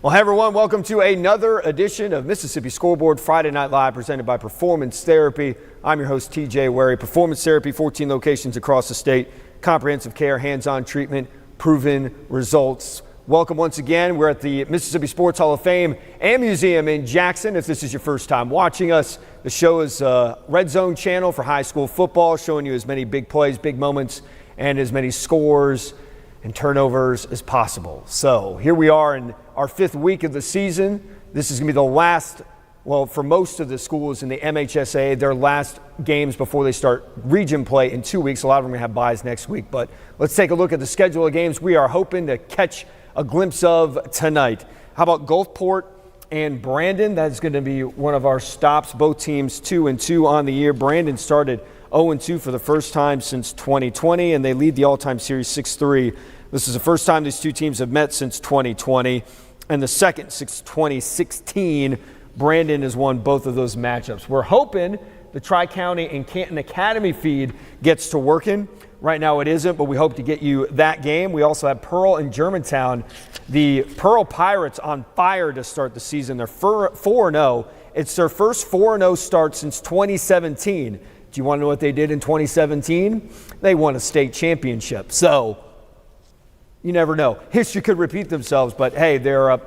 Well, hey everyone, welcome to another edition of Mississippi Scoreboard Friday Night Live, presented by Performance Therapy. I'm your host, TJ Wary. Performance Therapy, 14 locations across the state. Comprehensive care, hands-on treatment, proven results. Welcome once again. We're at the Mississippi Sports Hall of Fame and Museum in Jackson. If this is your first time watching us, the show is a Red Zone channel for high school football, showing you as many big plays, big moments, and as many scores and turnovers as possible. So here we are in our fifth week of the season. This is going to be the last, well, for most of the schools in the MHSA, their last games before they start region play in 2 weeks. A lot of them are going to have byes next week. But let's take a look at the schedule of games we are hoping to catch a glimpse of tonight. How about Gulfport and Brandon? That's going to be one of our stops. Both teams 2-2 on the year. Brandon started 0-2 for the first time since 2020, and they lead the all-time series 6-3. This is the first time these two teams have met since 2020, and the second since 2016. Brandon has won both of those matchups. We're hoping the Tri-County and Canton Academy feed gets to working. Right now it isn't, but we hope to get you that game. We also have Pearl and Germantown. The Pearl Pirates on fire to start the season. They're 4-0. It's their first 4-0 start since 2017. Do you want to know what they did in 2017? They won a state championship. So you never know. History could repeat themselves, but hey, they're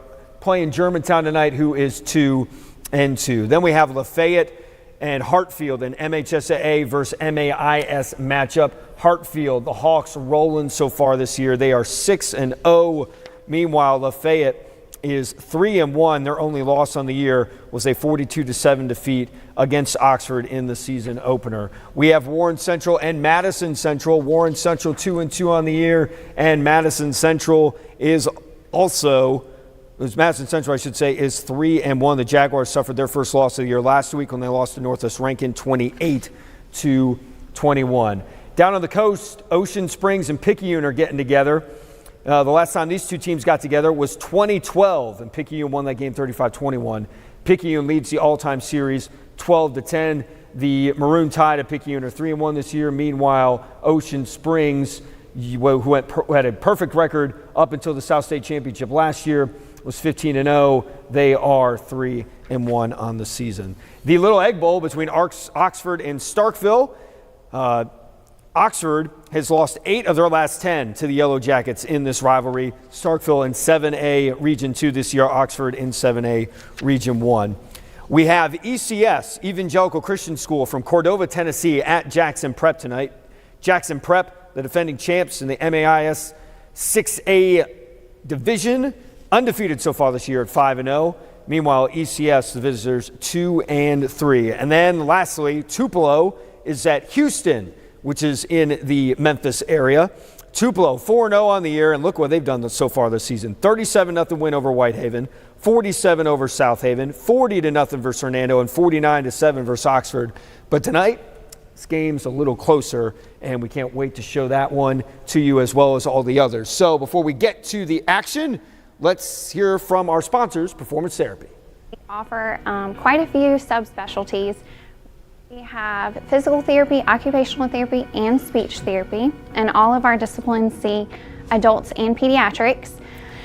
playing Germantown tonight, who is 2-2. Then we have Lafayette and Hartfield, an MHSAA versus MAIS matchup. Hartfield, the Hawks rolling so far this year. They are 6-0. Meanwhile, Lafayette is 3-1. Their only loss on the year was a 42-7 defeat against Oxford in the season opener. We have Warren Central and Madison Central. Warren Central 2-2 on the year, and Madison Central is also, Madison Central, I should say, is 3-1. The Jaguars suffered their first loss of the year last week when they lost to Northwest Rankin 28-21. Down on the coast, Ocean Springs and Picayune are getting together. The last time these two teams got together was 2012, and Picayune won that game 35-21. Picayune leads the all-time series 12-10. The Maroon Tide of Picayune are 3-1 this year. Meanwhile, Ocean Springs, who had a perfect record up until the South State Championship last year, was 15-0. They are 3-1 on the season. The Little Egg Bowl between Oxford and Starkville. Oxford has lost 8 of their last 10 to the Yellow Jackets in this rivalry. Starkville in 7A Region 2 this year, Oxford in 7A Region 1. We have ECS, Evangelical Christian School, from Cordova, Tennessee, at Jackson Prep tonight. Jackson Prep, the defending champs in the MAIS 6A division, undefeated so far this year at 5-0. Meanwhile, ECS, the visitors, 2-3. And then lastly, Tupelo is at Houston, which is in the Memphis area. Tupelo 4-0 on the year, and look what they've done so far this season. 37-0 win over Whitehaven, 47 over South Haven, 40-0 versus Hernando, and 49-7 versus Oxford. But tonight, this game's a little closer, and we can't wait to show that one to you as well as all the others. So before we get to the action, let's hear from our sponsors, Performance Therapy. We offer quite a few subspecialties. We have physical therapy, occupational therapy, and speech therapy, and all of our disciplines see adults and pediatrics.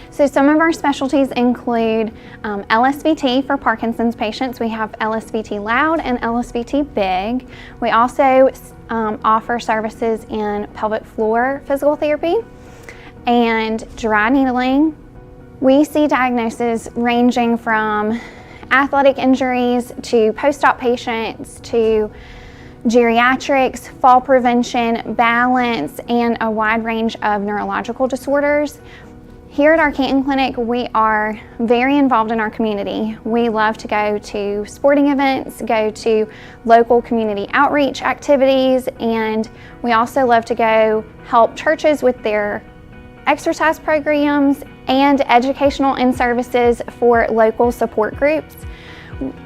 So some of our specialties include LSVT for Parkinson's patients. We have LSVT Loud and LSVT Big. We also offer services in pelvic floor physical therapy and dry needling. We see diagnoses ranging from athletic injuries to post-op patients to geriatrics, fall prevention, balance, and a wide range of neurological disorders. Here at our Canton Clinic, we are very involved in our community. We love to go to sporting events, go to local community outreach activities, and we also love to go help churches with their exercise programs and educational and services for local support groups.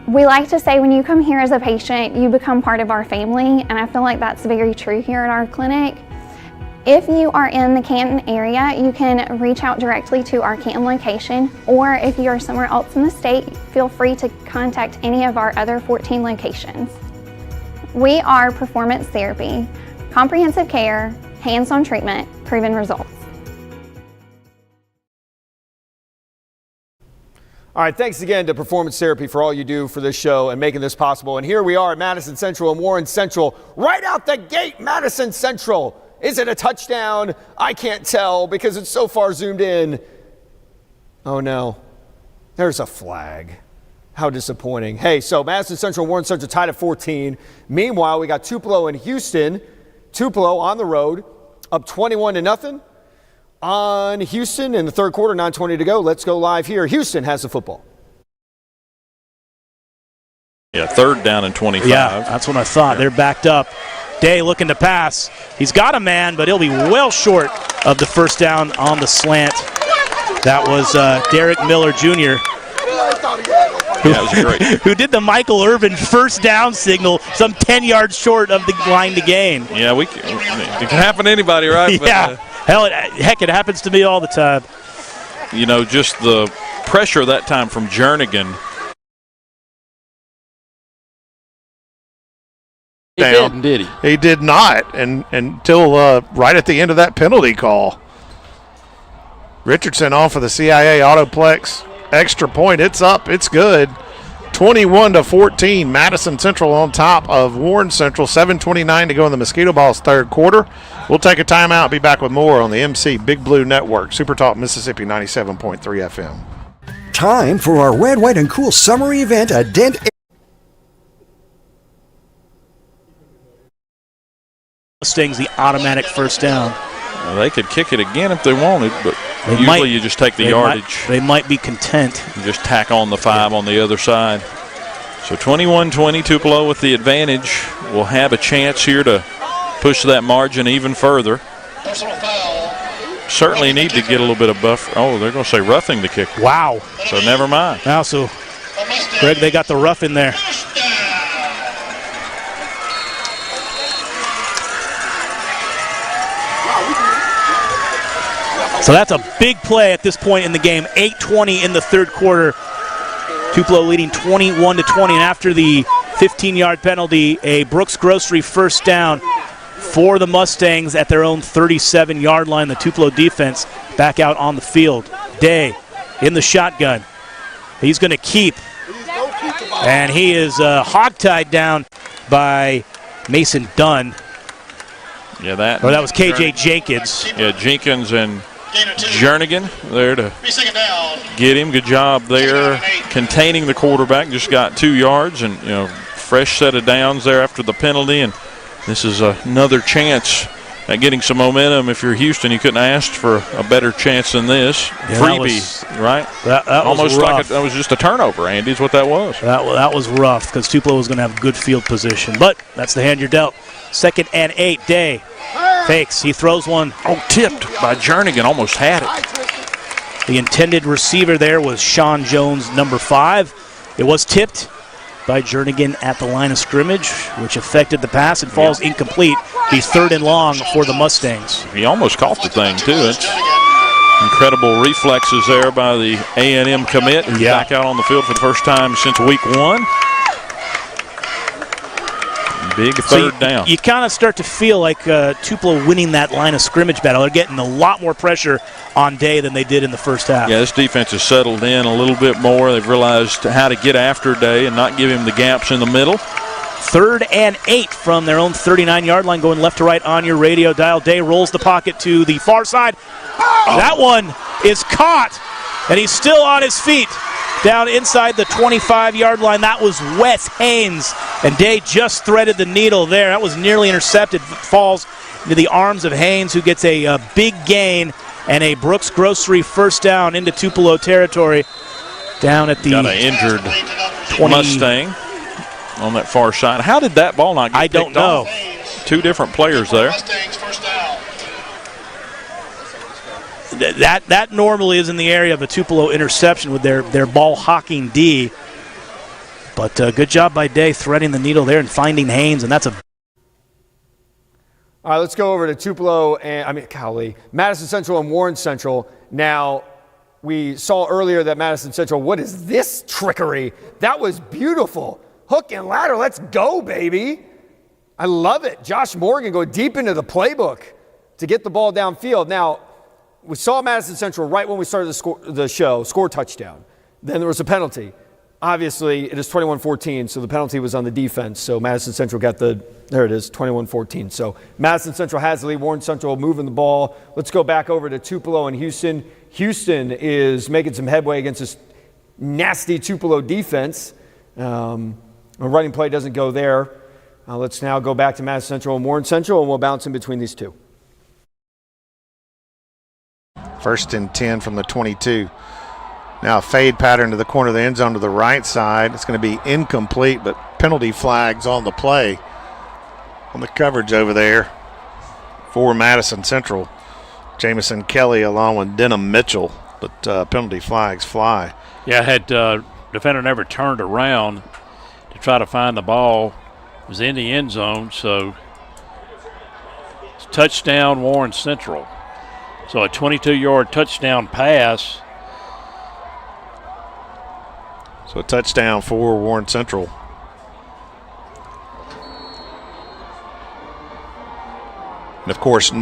We like to say when you come here as a patient, you become part of our family, and I feel like that's very true here at our clinic. If you are in the Canton area, you can reach out directly to our Canton location, or if you are somewhere else in the state, feel free to contact any of our other 14 locations. We are Performance Therapy, comprehensive care, hands-on treatment, proven results. All right, thanks again to Performance Therapy for all you do for this show and making this possible. And here we are at Madison Central and Warren Central. Right out the gate, Madison Central. Is it a touchdown? I can't tell because it's so far zoomed in. Oh no, there's a flag. How disappointing. Hey, so Madison Central and Warren Central tied at 14. Meanwhile, we got Tupelo and Houston. Tupelo on the road, up 21-0 on Houston in the third quarter, 9:20 to go. Let's go live here. Houston has the football. Yeah, third down and 25. Yeah, that's what I thought. They're backed up. Day looking to pass. He's got a man, but he'll be well short of the first down on the slant. That was Derek Miller Jr. That was great. Who did the Michael Irvin first down signal some 10 yards short of the line to gain. Yeah, it can happen to anybody, right? Yeah. But, Heck, it happens to me all the time. you know, just the pressure that time from Jernigan. He didn't, did he? He did not, and until right at the end of that penalty call. Richardson off of the CIA Autoplex extra point. It's up. It's good. 21-14. Madison Central on top of Warren Central. 7:29 to go in the Mosquito Ball's third quarter. We'll take a timeout. Be back with more on the MC Big Blue Network. Super Talk Mississippi 97.3 FM. Time for our red, white, and cool summer event, a Dent. Mustangs the automatic first down. Well, they could kick it again if they wanted, but usually you just take the yardage. They might be content. You just tack on the 5 on the other side. So 21-20, Tupelo with the advantage. Will have a chance here to push that margin even further. Certainly need to get a little bit of buffer. Oh, they're going to say roughing the kicker. Wow. So never mind. Now, so Greg, they got the rough in there. So that's a big play at this point in the game. 8:20 in the third quarter. Tupelo leading 21-20. And after the 15-yard penalty, a Brooks Grocery first down for the Mustangs at their own 37-yard line. The Tupelo defense back out on the field. Day in the shotgun. He's going to keep. And he is hogtied down by Mason Dunn. Yeah, that was KJ Jenkins. Yeah, Jenkins and Jernigan there to get him. Good job there containing the quarterback. Just got 2 yards and, you know, fresh set of downs there after the penalty. And this is another chance at getting some momentum. If you're Houston, you couldn't ask for a better chance than this. Yeah, freebie, right? That almost was like that was just a turnover, Andy, is what that was. That was rough because Tupelo was going to have good field position. But that's the hand you're dealt. 2nd and 8, Day. Fakes. He throws one. Oh, tipped by Jernigan. Almost had it. The intended receiver there was Sean Jones, number 5. It was tipped by Jernigan at the line of scrimmage, which affected the pass and falls incomplete. Be 3rd and long for the Mustangs. He almost caught the thing, too. It's incredible reflexes there by the A&M commit, who's back out on the field for the first time since week 1. Big third down. You kind of start to feel like Tupelo winning that line of scrimmage battle. They're getting a lot more pressure on Day than they did in the first half. Yeah, this defense has settled in a little bit more. They've realized how to get after Day and not give him the gaps in the middle. 3rd and 8 from their own 39-yard line, going left to right on your radio dial. Day rolls the pocket to the far side. That one is caught, and he's still on his feet. Down inside the 25-yard line, that was Wes Haynes, and Day just threaded the needle there. That was nearly intercepted. Falls into the arms of Haynes, who gets a big gain and a Brooks Grocery first down into Tupelo territory. Down at the got an injured 20. Mustang on that far side. How did that ball not get I don't know. Off? 2 different players there. That normally is in the area of a Tupelo interception with their ball hawking D. But good job by Day threading the needle there and finding Haynes, and that's a. All right, let's go over to Tupelo Madison Central and Warren Central. Now, we saw earlier that Madison Central, what is this trickery? That was beautiful. Hook and ladder, let's go, baby. I love it. Josh Morgan go deep into the playbook to get the ball downfield. Now, we saw Madison Central right when we started the show, score touchdown. Then there was a penalty. Obviously, it is 21-14, so the penalty was on the defense. So Madison Central got there it is, 21-14. So Madison Central has the lead. Warren Central moving the ball. Let's go back over to Tupelo and Houston. Houston is making some headway against this nasty Tupelo defense. A running play doesn't go there. Let's now go back to Madison Central and Warren Central, and we'll bounce in between these two. 1st and 10 from the 22. Now a fade pattern to the corner of the end zone to the right side. It's going to be incomplete, but penalty flags on the play on the coverage over there for Madison Central. Jamison Kelly along with Denham Mitchell, but penalty flags fly. Yeah, had defender never turned around to try to find the ball. It was in the end zone, so it's touchdown Warren Central. So a 22-yard touchdown pass. So a touchdown for Warren Central. And of course,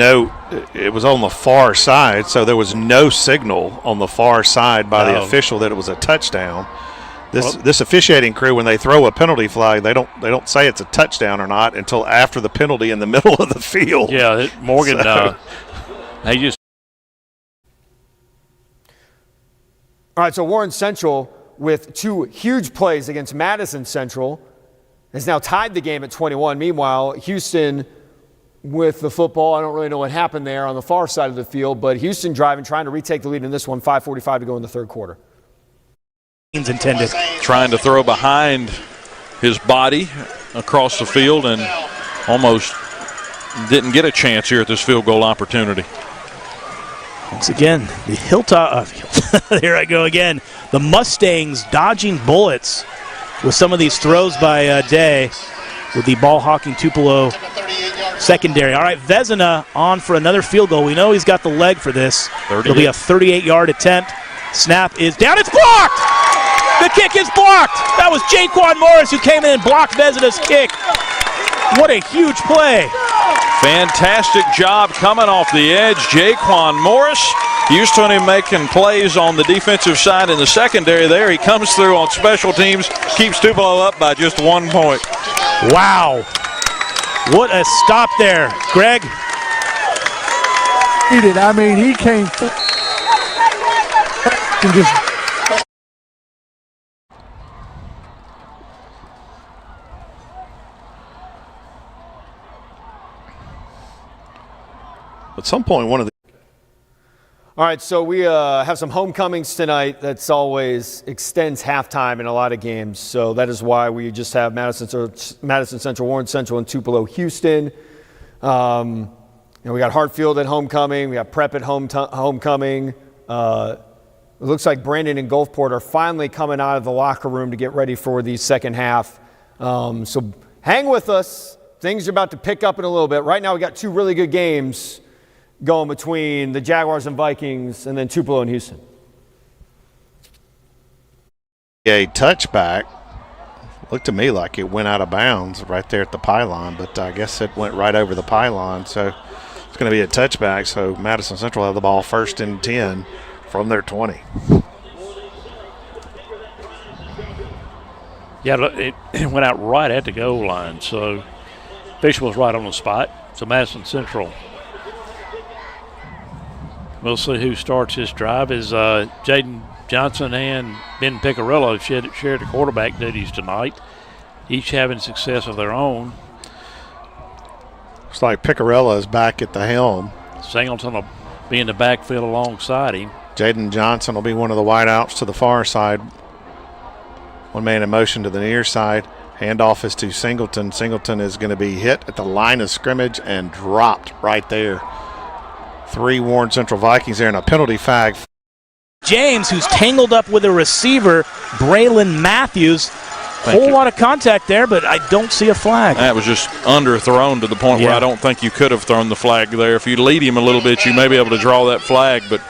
it was on the far side, so there was no signal on the far side by the official that it was a touchdown. This officiating crew, when they throw a penalty flag, they don't say it's a touchdown or not until after the penalty in the middle of the field. Yeah, Morgan, they just. All right, so Warren Central, with two huge plays against Madison Central, has now tied the game at 21. Meanwhile, Houston with the football, I don't really know what happened there on the far side of the field, but Houston driving, trying to retake the lead in this one, 5:45 to go in the third quarter. Intended. Trying to throw behind his body across the field and almost didn't get a chance here at this field goal opportunity. Once again, the Hilltop, there I go again. The Mustangs dodging bullets with some of these throws by Day with the ball-hawking Tupelo secondary. All right, Vezina on for another field goal. We know he's got the leg for this. It'll be a 38-yard attempt. Snap is down. It's blocked! The kick is blocked! That was Jaquan Morris who came in and blocked Vezina's kick. What a huge play. Fantastic job coming off the edge. Jaquan Morris. Used to him making plays on the defensive side in the secondary there. He comes through on special teams, keeps Tupelo up by just 1 point. Wow. What a stop there. Greg? He did. I mean, he came and just. At some point, one of the. All right, so we have some homecomings tonight. That's always extends halftime in a lot of games. So that is why we just have Madison Central, Warren Central, and Tupelo, Houston. We got Hartfield at homecoming. We got Prep at homecoming. It looks like Brandon and Gulfport are finally coming out of the locker room to get ready for the second half. So hang with us. Things are about to pick up in a little bit. Right now we got two really good games going between the Jaguars and Vikings, and then Tupelo and Houston. A touchback. Looked to me like it went out of bounds right there at the pylon, but I guess it went right over the pylon. So it's going to be a touchback. So Madison Central have the ball 1st and 10 from their 20. Yeah, it went out right at the goal line. So official was right on the spot. So Madison Central. We'll see who starts this drive. Is Jaden Johnson and Ben Picarello shared the quarterback duties tonight, each having success of their own. Looks like Picarello is back at the helm. Singleton will be in the backfield alongside him. Jaden Johnson will be one of the wideouts to the far side. One man in motion to the near side. Handoff is to Singleton. Singleton is going to be hit at the line of scrimmage and dropped right there. 3 Warren Central Vikings there, and a penalty flag. James, who's tangled up with a receiver, Braylon Matthews. Whole lot of contact there, but I don't see a flag. That was just underthrown to the point where I don't think you could have thrown the flag there. If you lead him a little bit, you may be able to draw that flag, but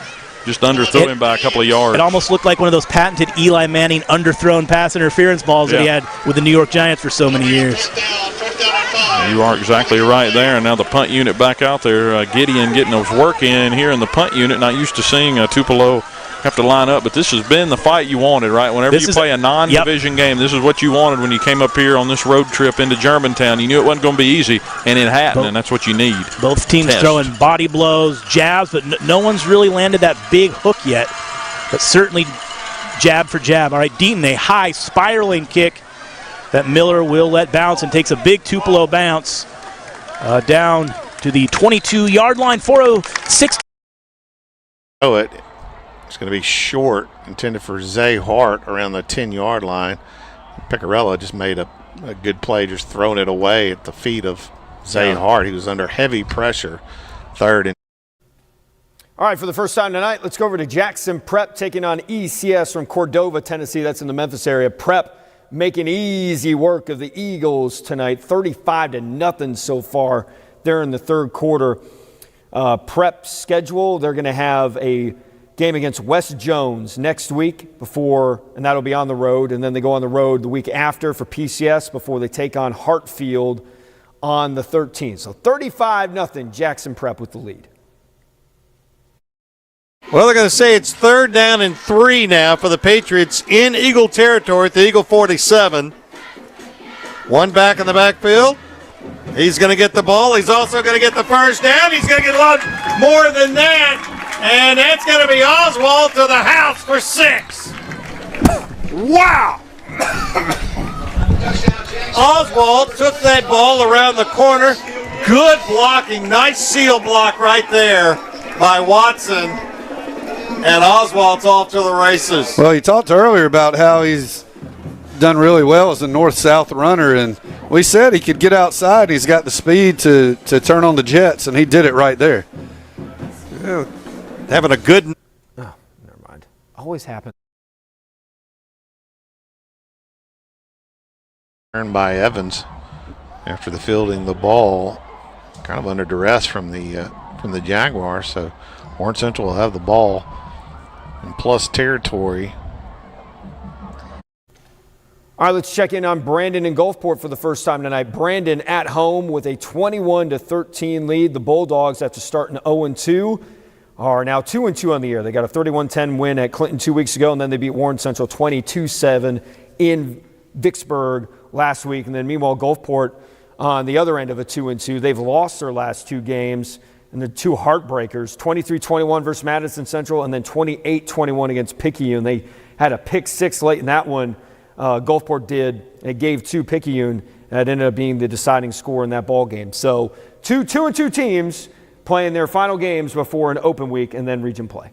just underthrew him by a couple of yards. It almost looked like one of those patented Eli Manning underthrown pass interference balls that he had with the New York Giants for so many years. You are exactly right there. And now the punt unit back out there. Gideon getting those work in here in the punt unit. Not used to seeing Tupelo have to line up, but this has been the fight you wanted, right? Whenever you play a non-division game, this is what you wanted when you came up here on this road trip into Germantown. You knew it wasn't going to be easy, and it hadn't, and that's what you need. Both teams throwing body blows, jabs, but no one's really landed that big hook yet. But certainly jab for jab. All right, Deaton, a high spiraling kick that Miller will let bounce and takes a big Tupelo bounce down to the 22-yard line, 4:06. Oh, it's going to be short, intended for Zay Hart around the 10-yard line. Picarella just made a good play, just throwing it away at the feet of Zay Hart. He was under heavy pressure, third and. All right, for the first time tonight, let's go over to Jackson Prep taking on ECS from Cordova, Tennessee. That's in the Memphis area. Prep making easy work of the Eagles tonight, 35-0 so far there in the third quarter. Prep schedule, they're going to have a game against West Jones next week and that'll be on the road, and then they go on the road the week after for PCS before they take on Hartfield on the 13th. So 35-0, Jackson Prep with the lead. Well, they're going to say it's 3rd down and 3 now for the Patriots in Eagle territory at the Eagle 47. One back in the backfield. He's going to get the ball. He's also going to get the first down. He's going to get a lot more than that. And that's going to be Oswald to the house for 6. Wow! Oswald took that ball around the corner. Good blocking. Nice seal block right there by Watson. And Oswald's off to the races. Well, you talked earlier about how he's done really well as a north-south runner, and we said he could get outside. He's got the speed to turn on the jets, and he did it right there. Yeah, having a good. Oh, never mind. Always happens. Turned by Evans after the fielding the ball, kind of under duress from the Jaguars. So Warren Central will have the ball in plus territory. All right, let's check in on Brandon and Gulfport for the first time tonight. Brandon at home with a 21-13 lead. The Bulldogs, after starting 0-2, are now 2-2 on the year. They got a 31-10 win at Clinton 2 weeks ago, and then they beat Warren Central 22-7 in Vicksburg last week. And then meanwhile, Gulfport on the other end of a 2-2. They've lost their last 2 games, and they're 2 heartbreakers, 23-21 versus Madison Central, and then 28-21 against Picayune. They had a pick 6 late in that one. Gulfport did. It gave 2 Picayune. That ended up being the deciding score in that ball game. So 2-2 teams playing their final games before an open week and then region play.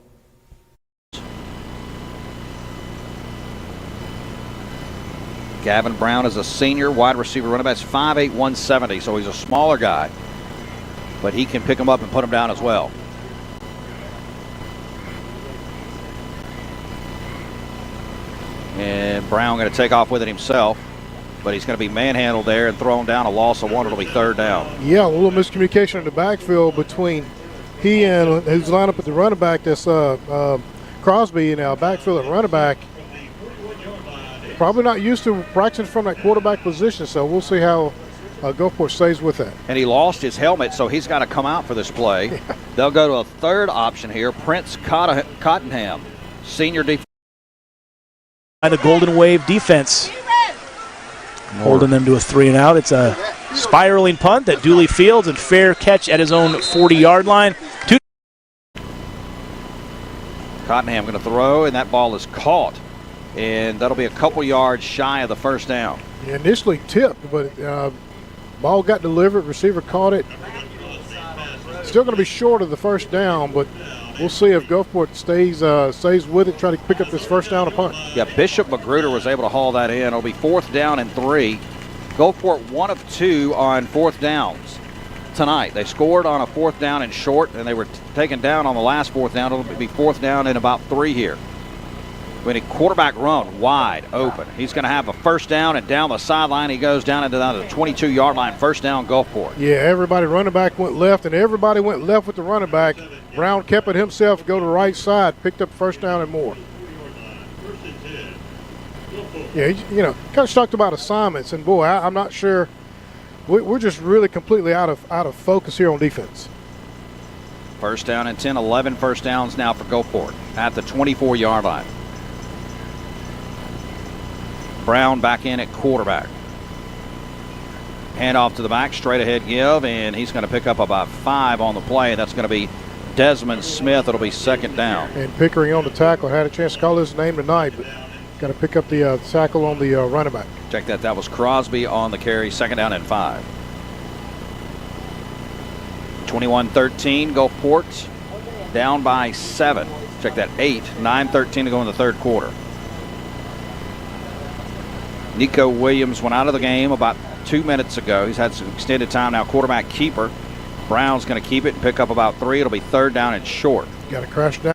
Gavin Brown is a senior wide receiver running back. 5'8", 170, so he's a smaller guy. But he can pick him up and put him down as well. And Brown going to take off with it himself, but he's going to be manhandled there and thrown down. A loss of 1. It'll be 3rd down. Yeah, a little miscommunication in the backfield between he and his lineup at the running back. That's Crosby, now backfield at running back. Probably not used to practicing from that quarterback position, so we'll see how Gulfport stays with that. And he lost his helmet, so he's got to come out for this play. They'll go to a 3rd option here. Prince Cottenham, senior defense. By the Golden Wave defense, holding them to a 3-and-out. It's a spiraling punt that Dooley fields and fair catch at his own 40-yard line. Cottenham going to throw, and that ball is caught, and that'll be a couple yards shy of the 1st down. Yeah, initially tipped, but ball got delivered, receiver caught it. Still going to be short of the 1st down, but we'll see if Gulfport stays with it, try to pick up this 1st down and punt. Yeah, Bishop Magruder was able to haul that in. It'll be 4th down and 3. Gulfport 1 of 2 on 4th downs tonight. They scored on a 4th down and short, and they were taken down on the last 4th down. It'll be 4th down and about 3 here. When a quarterback run wide open, he's going to have a 1st down, and down the sideline he goes down into the 22-yard line. 1st down, Gulfport. Yeah, everybody running back went left, and everybody went left with the running back. Brown kept it himself, go to the right side, picked up 1st down and more. Yeah, kind of talked about assignments, and boy, I'm not sure. We're just really completely out of focus here on defense. First down and 10, 11 first downs now for Gulfport at the 24-yard line. Brown back in at quarterback. Hand off to the back, straight ahead give, and he's going to pick up about 5 on the play. That's going to be Desmond Smith. It'll be second down. And Pickering on the tackle. Had a chance to call his name tonight, but got to pick up the tackle on the running back. Check that. That was Crosby on the carry. Second down and 5. 21-13, Gulfport down by 7. Check that, 8. 9-13 to go in the third quarter. Nico Williams went out of the game about 2 minutes ago. He's had some extended time now. Quarterback keeper. Brown's going to keep it and pick up about 3. It'll be third down and short. Got to crash down.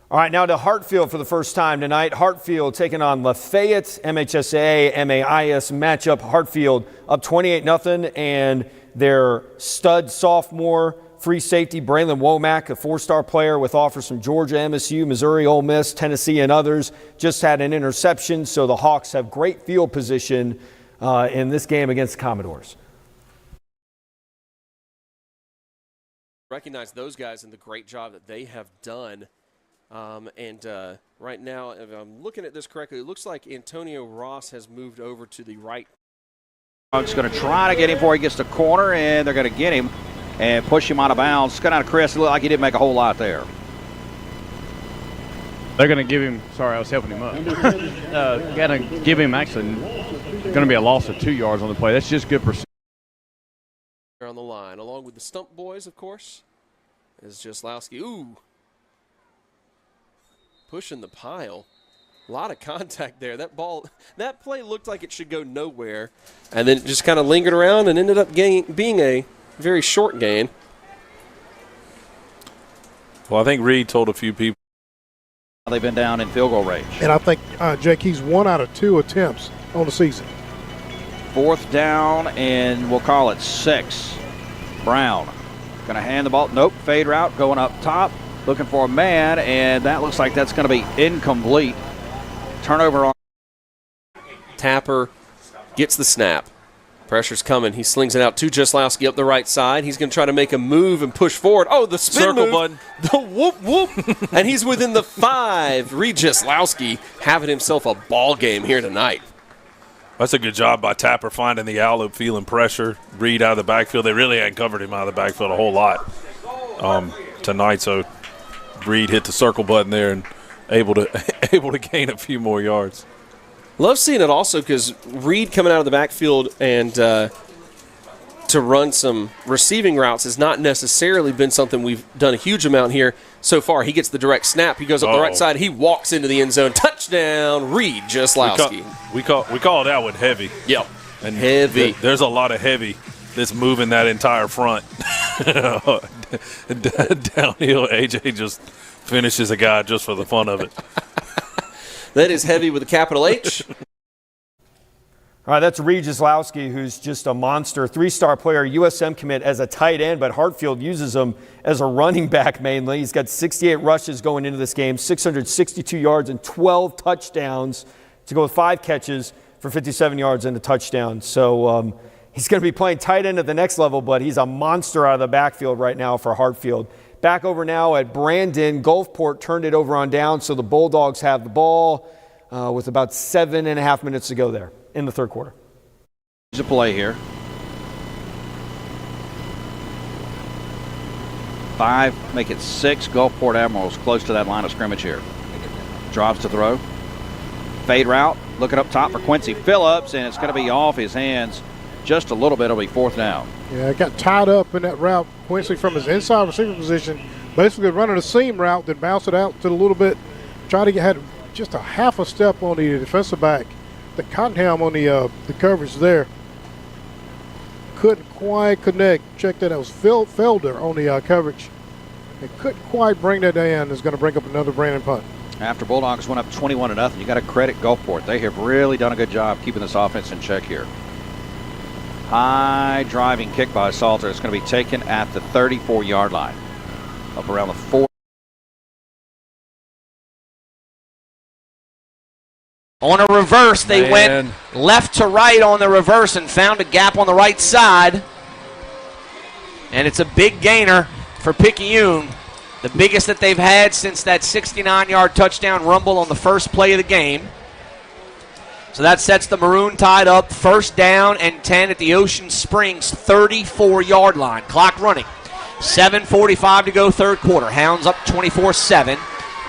All right, now to Hartfield for the first time tonight. Hartfield taking on Lafayette, MHSAA, MAIS matchup. Hartfield up 28-0, and their stud sophomore free safety Braylon Womack, a 4-star player with offers from Georgia, MSU, Missouri, Ole Miss, Tennessee, and others, just had an interception, so the Hawks have great field position in this game against the Commodores. Recognize those guys and the great job that they have done. Right now, if I'm looking at this correctly, it looks like Antonio Ross has moved over to the right. It's going to try to get him before he gets to corner, and they're going to get him and push him out of bounds. Cut out of Chris. It looked like he didn't make a whole lot there. They're going to give him, sorry, I was helping him up. Got to give him actually going to be a loss of 2 yards on the play. That's just good pursuit. On the line, along with the Stump Boys, of course, is Jaslowski. Ooh. Pushing the pile. A lot of contact there. That play looked like it should go nowhere, and then it just kind of lingered around and ended up being a very short gain. Well, I think Reed told a few people. They've been down in field goal range. And I think, Jake, he's 1 out of 2 attempts on the season. Fourth down, and we'll call it 6. Brown going to hand the ball. Nope, fade route going up top. Looking for a man, and that looks like that's going to be incomplete. Turnover on. Tapper gets the snap. Pressure's coming. He slings it out to Jaslowski up the right side. He's going to try to make a move and push forward. Oh, the spin circle move. button. The whoop whoop. And he's within the 5. Reed Jaslowski having himself a ball game here tonight. That's a good job by Tapper finding the outlet, feeling pressure. Reed out of the backfield. They really hadn't covered him out of the backfield a whole lot tonight, so Reed hit the circle button there and able to gain a few more yards. Love seeing it also because Reed coming out of the backfield and to run some receiving routes has not necessarily been something we've done a huge amount here so far. He gets the direct snap. He goes up the right side. He walks into the end zone. Touchdown, Reed Jaslowski. We call that one heavy. Yep, and heavy. There's a lot of heavy that's moving that entire front. Downhill, AJ just finishes a guy just for the fun of it. That is heavy with a capital H. All right, that's Reed Jaslowski, who's just a monster. 3-star player, USM commit as a tight end, but Hartfield uses him as a running back mainly. He's got 68 rushes going into this game, 662 yards and 12 touchdowns to go with 5 catches for 57 yards and a touchdown. So he's going to be playing tight end at the next level, but he's a monster out of the backfield right now for Hartfield. Back over now at Brandon. Gulfport turned it over on down, so the Bulldogs have the ball with about 7.5 minutes to go there in the third quarter. There's a play here. 5, make it 6. Gulfport Admirals close to that line of scrimmage here. Drops to throw. Fade route. Looking up top for Quincy Phillips, and it's going to be off his hands just a little bit. It'll be fourth down. Yeah, it got tied up in that route. Quincy from his inside receiver position, basically running a seam route, then bounced it out to a little bit. Tried to had just a half a step on the defensive back. The Cottenham on the coverage there. Couldn't quite connect. Check that. That was Felder on the coverage. It couldn't quite bring that down. It's going to bring up another Brandon punt. After Bulldogs went up 21-0, you got to credit Gulfport. They have really done a good job keeping this offense in check here. High driving kick by Salter. It's going to be taken at the 34-yard line. Up around the 4. On a reverse, they went left to right on the reverse and found a gap on the right side. And it's a big gainer for Picayune, the biggest that they've had since that 69-yard touchdown rumble on the first play of the game. So that sets the Maroon Tide up 1st down and 10 at the Ocean Springs 34-yard line. Clock running. 7:45 to go, third quarter. Hounds up 24-7.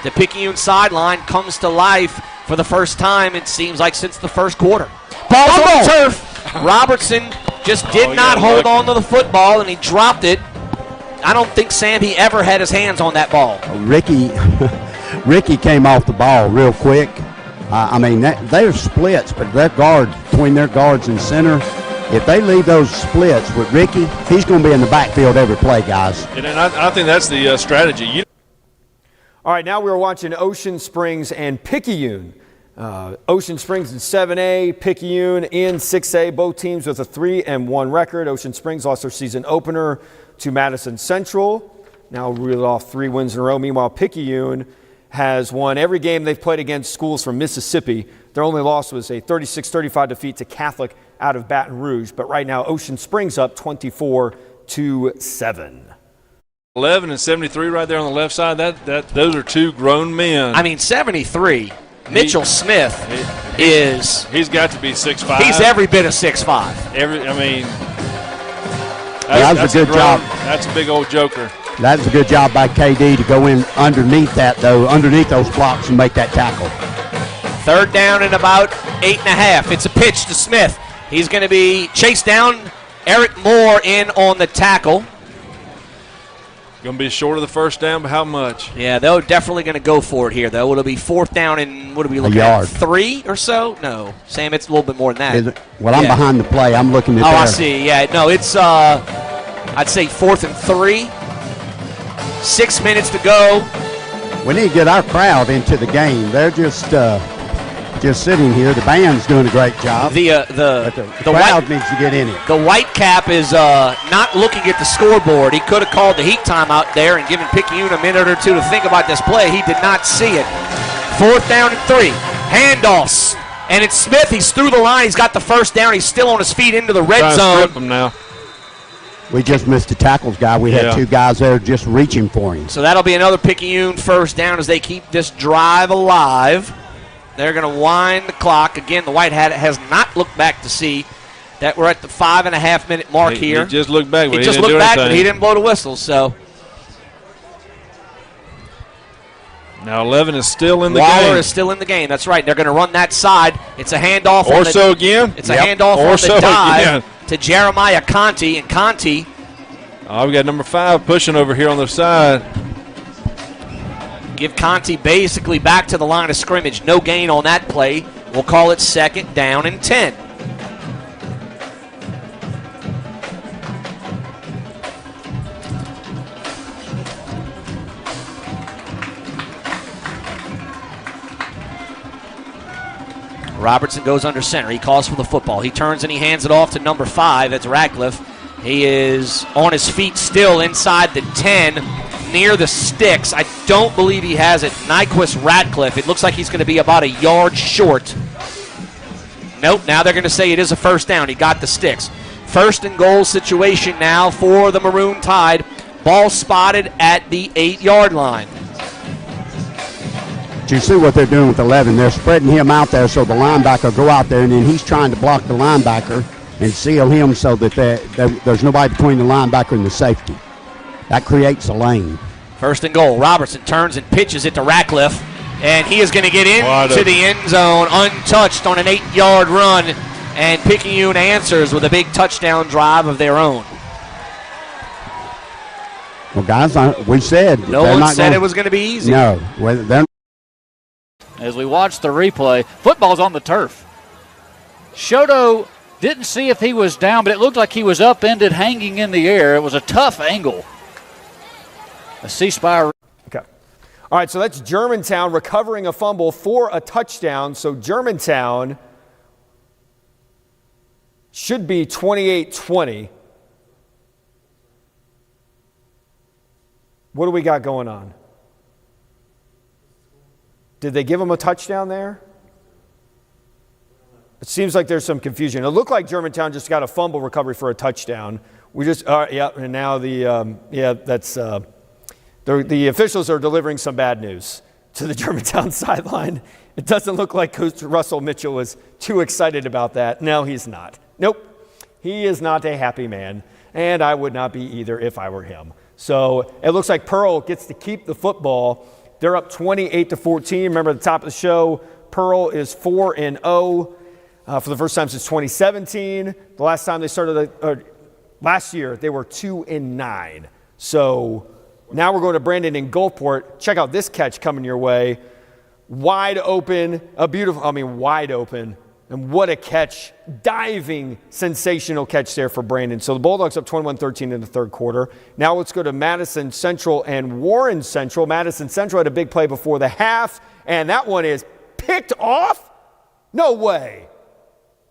The Picayune sideline comes to life for the first time, it seems like, since the first quarter. Ball's on the turf. Robertson just did not hold on to the football, and he dropped it. I don't think, Sam, he ever had his hands on that ball. Ricky came off the ball real quick. They're splits, but their guards, between their guards and center, if they leave those splits with Ricky, he's going to be in the backfield every play, guys. And I think that's the strategy. All right, now we're watching Ocean Springs and Picayune. Ocean Springs in 7A, Picayune in 6A, both teams with a 3-1 record. Ocean Springs lost their season opener to Madison Central. Now reeled off 3 wins in a row. Meanwhile, Picayune has won every game they've played against schools from Mississippi. Their only loss was a 36-35 defeat to Catholic out of Baton Rouge. But right now, Ocean Springs up 24-7. 11 and 73 right there on the left side. Those are 2 grown men. 73. Mitchell Smith he's got to be 6'5". He's every bit of 6'5". That's a good job. That's a big old joker. That's a good job by KD to go in underneath those blocks and make that tackle. 3rd down and about 8.5. It's a pitch to Smith. He's going to be chased down. Eric Moore in on the tackle. Going to be short of the 1st down, but how much? Yeah, they're definitely going to go for it here, though. It'll be 4th down and what are we looking at? 3 or so? No, Sam, it's a little bit more than that. Is it? Well, I'm behind the play. I'm looking at I see. Yeah, no, it's, I'd say 4th and 3. 6 minutes to go. We need to get our crowd into the game. They're just sitting here. The band's doing a great job. The crowd needs to get in it. The white cap is not looking at the scoreboard. He could have called the heat time out there and given Picayune a minute or 2 to think about this play. He did not see it. 4th down and 3. Handoffs. And it's Smith. He's through the line. He's got the 1st down. He's still on his feet into the red zone. Strip him now. We just missed the tackles guy. We had 2 guys there just reaching for him. So that'll be another Picayune 1st down as they keep this drive alive. They're going to wind the clock. Again, the White Hat has not looked back to see that we're at the 5.5-minute mark here. He just looked back, but he just looked back, but he didn't blow the whistle. So now 11 is still in the game. Waller is still in the game. That's right. They're going to run that side. It's a handoff. Again. It's a handoff on the dive to Jeremiah Conti. And Conti. We got number 5 pushing over here on the side. Give Conti basically back to the line of scrimmage. No gain on that play. We'll call it 2nd down and 10. Robertson goes under center. He calls for the football. He turns and he hands it off to number 5. That's Ratcliffe. He is on his feet still inside the 10, near the sticks. I don't believe he has it. Nyquist Ratcliffe. It looks like he's going to be about a yard short. Nope, now they're going to say it is a 1st down. He got the sticks. 1st and goal situation now for the Maroon Tide. Ball spotted at the 8-yard line. Do you see what they're doing with 11? They're spreading him out there so the linebacker go out there, and then he's trying to block the linebacker and seal him so that there's nobody between the linebacker and the safety. That creates a lane. 1st and goal. Robertson turns and pitches it to Ratcliffe, and he is going to get into the end zone untouched on an 8-yard run, and Picayune answers with a big touchdown drive of their own. Well, guys, we said no one said it was going to be easy. No, they're. As we watch the replay, football's on the turf. Shoto didn't see if he was down, but it looked like he was upended, hanging in the air. It was a tough angle. A C-Spire. Okay. All right, so that's Germantown recovering a fumble for a touchdown. So Germantown should be 28-20. What do we got going on? Did they give him a touchdown there? It seems like there's some confusion. It looked like Germantown just got a fumble recovery for a touchdown. We just, and now the officials are delivering some bad news to the Germantown sideline. It doesn't look like Coach Russell Mitchell was too excited about that. No, he's not. Nope. He is not a happy man, and I would not be either if I were him. So it looks like Pearl gets to keep the football. They're up 28-14. Remember at the top of the show, Pearl is 4-0 for the first time since 2017. The last time they started, last year, they were 2-9. So now we're going to Brandon in Gulfport. Check out this catch coming your way. Wide open, wide open. And what a catch. Diving, sensational catch there for Brandon. So the Bulldogs up 21-13 in the third quarter. Now let's go to Madison Central and Warren Central. Madison Central had a big play before the half, and that one is picked off? No way.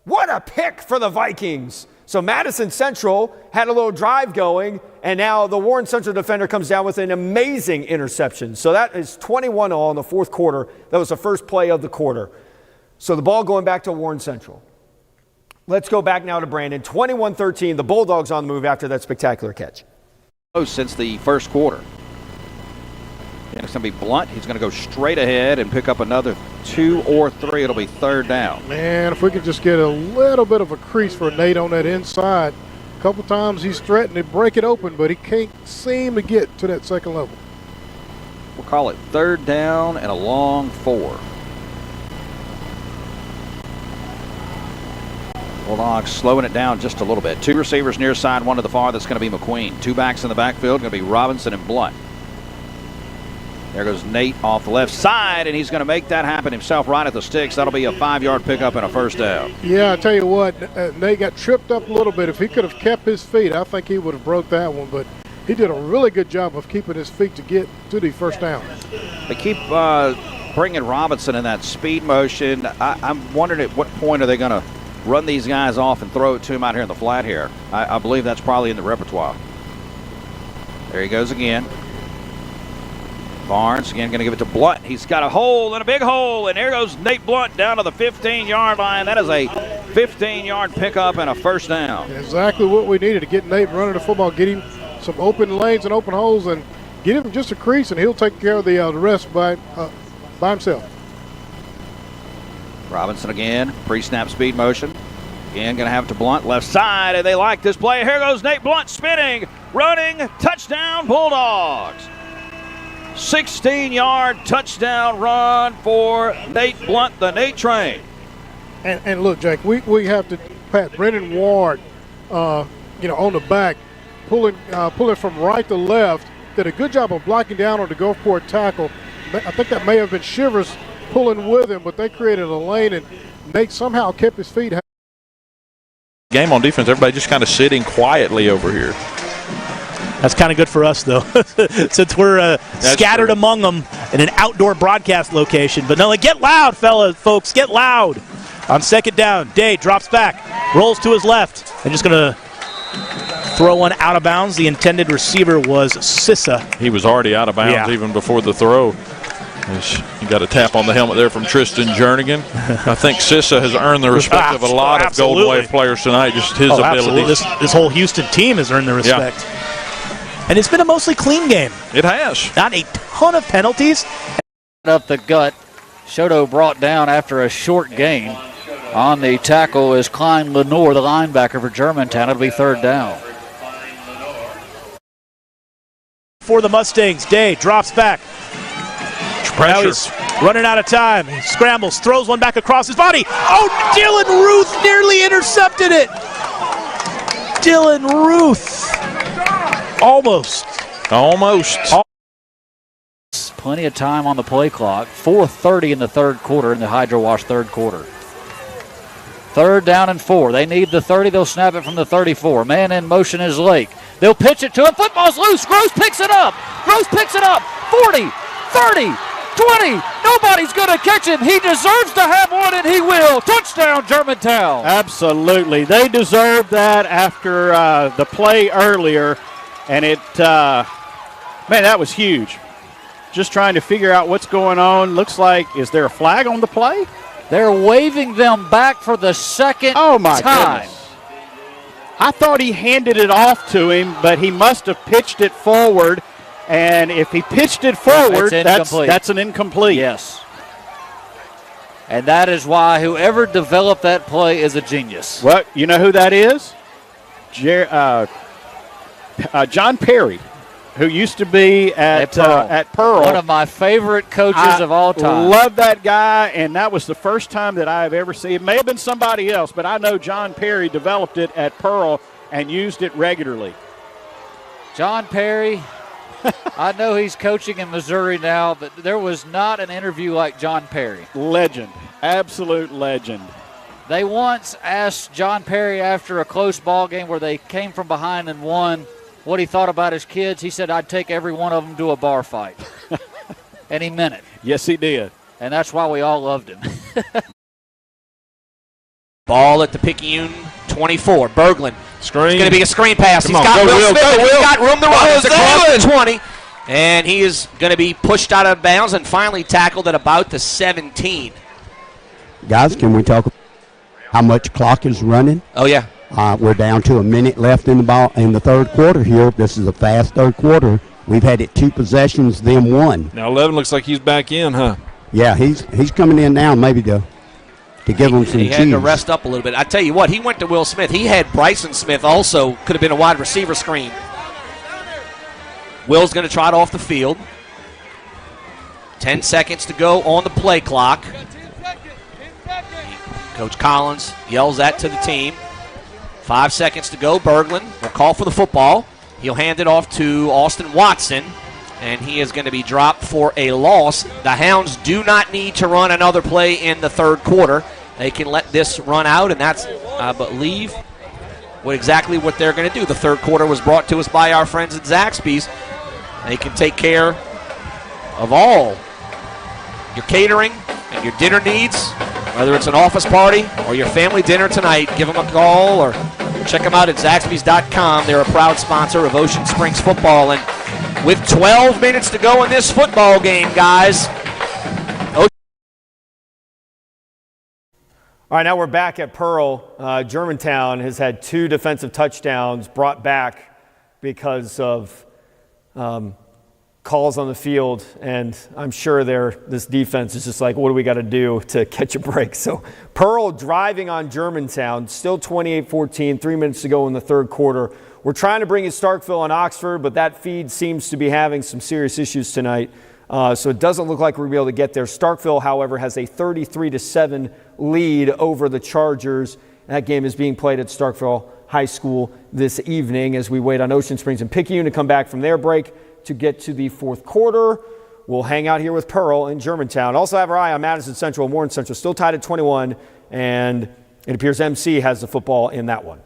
What a pick for the Vikings. So Madison Central had a little drive going, and now the Warren Central defender comes down with an amazing interception. So that is 21-all in the fourth quarter. That was the first play of the quarter. So the ball going back to Warren Central. Let's go back now to Brandon. 21-13, the Bulldogs on the move after that spectacular catch. Since the first quarter. Yeah, it's going to be Blunt. He's going to go straight ahead and pick up another 2 or 3. It'll be third down. Man, if we could just get a little bit of a crease for Nate on that inside. A couple times he's threatened to break it open, but he can't seem to get to that second level. We'll call it third down and a long 4. Bulldogs slowing it down just a little bit. 2 receivers near side, 1 to the far. That's going to be McQueen. 2 backs in the backfield. Going to be Robinson and Blunt. There goes Nate off the left side, and he's going to make that happen himself right at the sticks. That'll be a 5-yard pickup and a first down. Yeah, I tell you what, Nate got tripped up a little bit. If he could have kept his feet, I think he would have broke that one. But he did a really good job of keeping his feet to get to the first down. They keep bringing Robinson in that speed motion. I'm wondering at what point are they going to run these guys off and throw it to him out here in the flat here. I believe that's probably in the repertoire. There he goes again. Barnes again going to give it to Blunt. He's got a hole and a big hole, and there goes Nate Blunt down to the 15-yard line. That is a 15-yard pickup and a first down. Exactly what we needed to get Nate running the football, get him some open lanes and open holes, and get him just a crease, and he'll take care of the rest by himself. Robinson again, pre-snap speed motion. Again, going to have it to Blunt, left side, and they like this play. Here goes Nate Blunt spinning, running, touchdown Bulldogs. 16-yard touchdown run for Nate Blunt, the Nate Train. And look, Jake, we have to pat Brendan Ward, on the back, pulling from right to left. Did a good job of blocking down on the Gulfport tackle. I think that may have been Shivers pulling with him, but they created a lane, and Nate somehow kept his feet. Game on defense, everybody just kind of sitting quietly over here. That's kind of good for us, though, since we're scattered among them in an outdoor broadcast location. But no, get loud, folks, get loud. On second down, Day drops back, rolls to his left, and just going to throw one out of bounds. The intended receiver was Sissa. He was already out of bounds even before the throw. You got a tap on the helmet there from Tristan Jernigan. I think Sissa has earned the respect of a lot of Golden Wave players tonight, just his ability. This whole Houston team has earned the respect. Yeah. And it's been a mostly clean game. It has. Not a ton of penalties. Up the gut. Shoto brought down after a short gain. On the tackle is Klein Lenore, the linebacker for Germantown. It'll be third down. For the Mustangs, Day drops back. Now he's running out of time. He scrambles, throws one back across his body. Oh, Dylan Ruth nearly intercepted it. Dylan Ruth. Almost. Plenty of time on the play clock. 4:30 in the third quarter, in the Hydro Wash third quarter. Third down and 4. They need the 30. They'll snap it from the 34. Man in motion is Lake. They'll pitch it to him. Football's loose. Gross picks it up. 40, 30, 20. Nobody's going to catch him. He deserves to have one, and he will. Touchdown, Germantown. Absolutely. They deserved that after the play earlier. And that was huge. Just trying to figure out what's going on. Looks like, is there a flag on the play? They're waving them back for the second Oh, my time. goodness. I thought he handed it off to him, but he must have pitched it forward. And if he pitched it forward, that's an incomplete. Yes. And that is why whoever developed that play is a genius. Well, you know who that is? John Perry, who used to be at Pearl. One of my favorite coaches of all time. Love that guy, and that was the first time that I have ever seen. It may have been somebody else, but I know John Perry developed it at Pearl and used it regularly. John Perry, I know he's coaching in Missouri now, but there was not an interview like John Perry. Legend, absolute legend. They once asked John Perry after a close ball game where they came from behind and won what he thought about his kids. He said, I'd take every one of them to a bar fight. And he meant it. Yes, he did. And that's why we all loved him. Ball at the Picayune 24. Berglund. Screen. It's going to be a screen pass. Come He's on, got go, Will Will, Smith. go, And he's Will. got room to run. Oh, It's across the Zalin. 20. And he is going to be pushed out of bounds and finally tackled at about the 17. Guys, can we talk about how much clock is running? Oh, yeah. We're down to a minute left in the third quarter here. This is a fast third quarter. We've had it 2 possessions, then 1. Now 11 looks like he's back in, huh? Yeah, he's coming in now maybe to give him some He cheese. had to rest up a little bit. I tell you what, he went to Will Smith. He had Bryson Smith also, could have been a wide receiver screen. Will's going to trot off the field. 10 seconds to go on the play clock. Coach Collins yells that to the team. 5 seconds to go. Berglund will call for the football. He'll hand it off to Austin Watson, and he is going to be dropped for a loss. The Hounds do not need to run another play in the third quarter. They can let this run out, and that's, I believe, exactly what they're going to do. The third quarter was brought to us by our friends at Zaxby's. They can take care of all your catering and your dinner needs, whether it's an office party or your family dinner tonight. Give them a call or check them out at Zaxby's.com. They're a proud sponsor of Ocean Springs football. And with 12 minutes to go in this football game, guys. All right, now we're back at Pearl. Germantown has had 2 defensive touchdowns brought back because of calls on the field, and I'm sure this defense is just like, what do we got to do to catch a break? So Pearl driving on Germantown, still 28-14, 3 minutes to go in the third quarter. We're trying to bring in Starkville and Oxford, but that feed seems to be having some serious issues tonight. So it doesn't look like we're going to be able to get there. Starkville, however, has a 33-7 lead over the Chargers. That game is being played at Starkville High School this evening as we wait on Ocean Springs and Picayune to come back from their break to get to the fourth quarter. We'll hang out here with Pearl in Germantown. Also have our eye on Madison Central and Warren Central, still tied at 21, and it appears MC has the football in that one.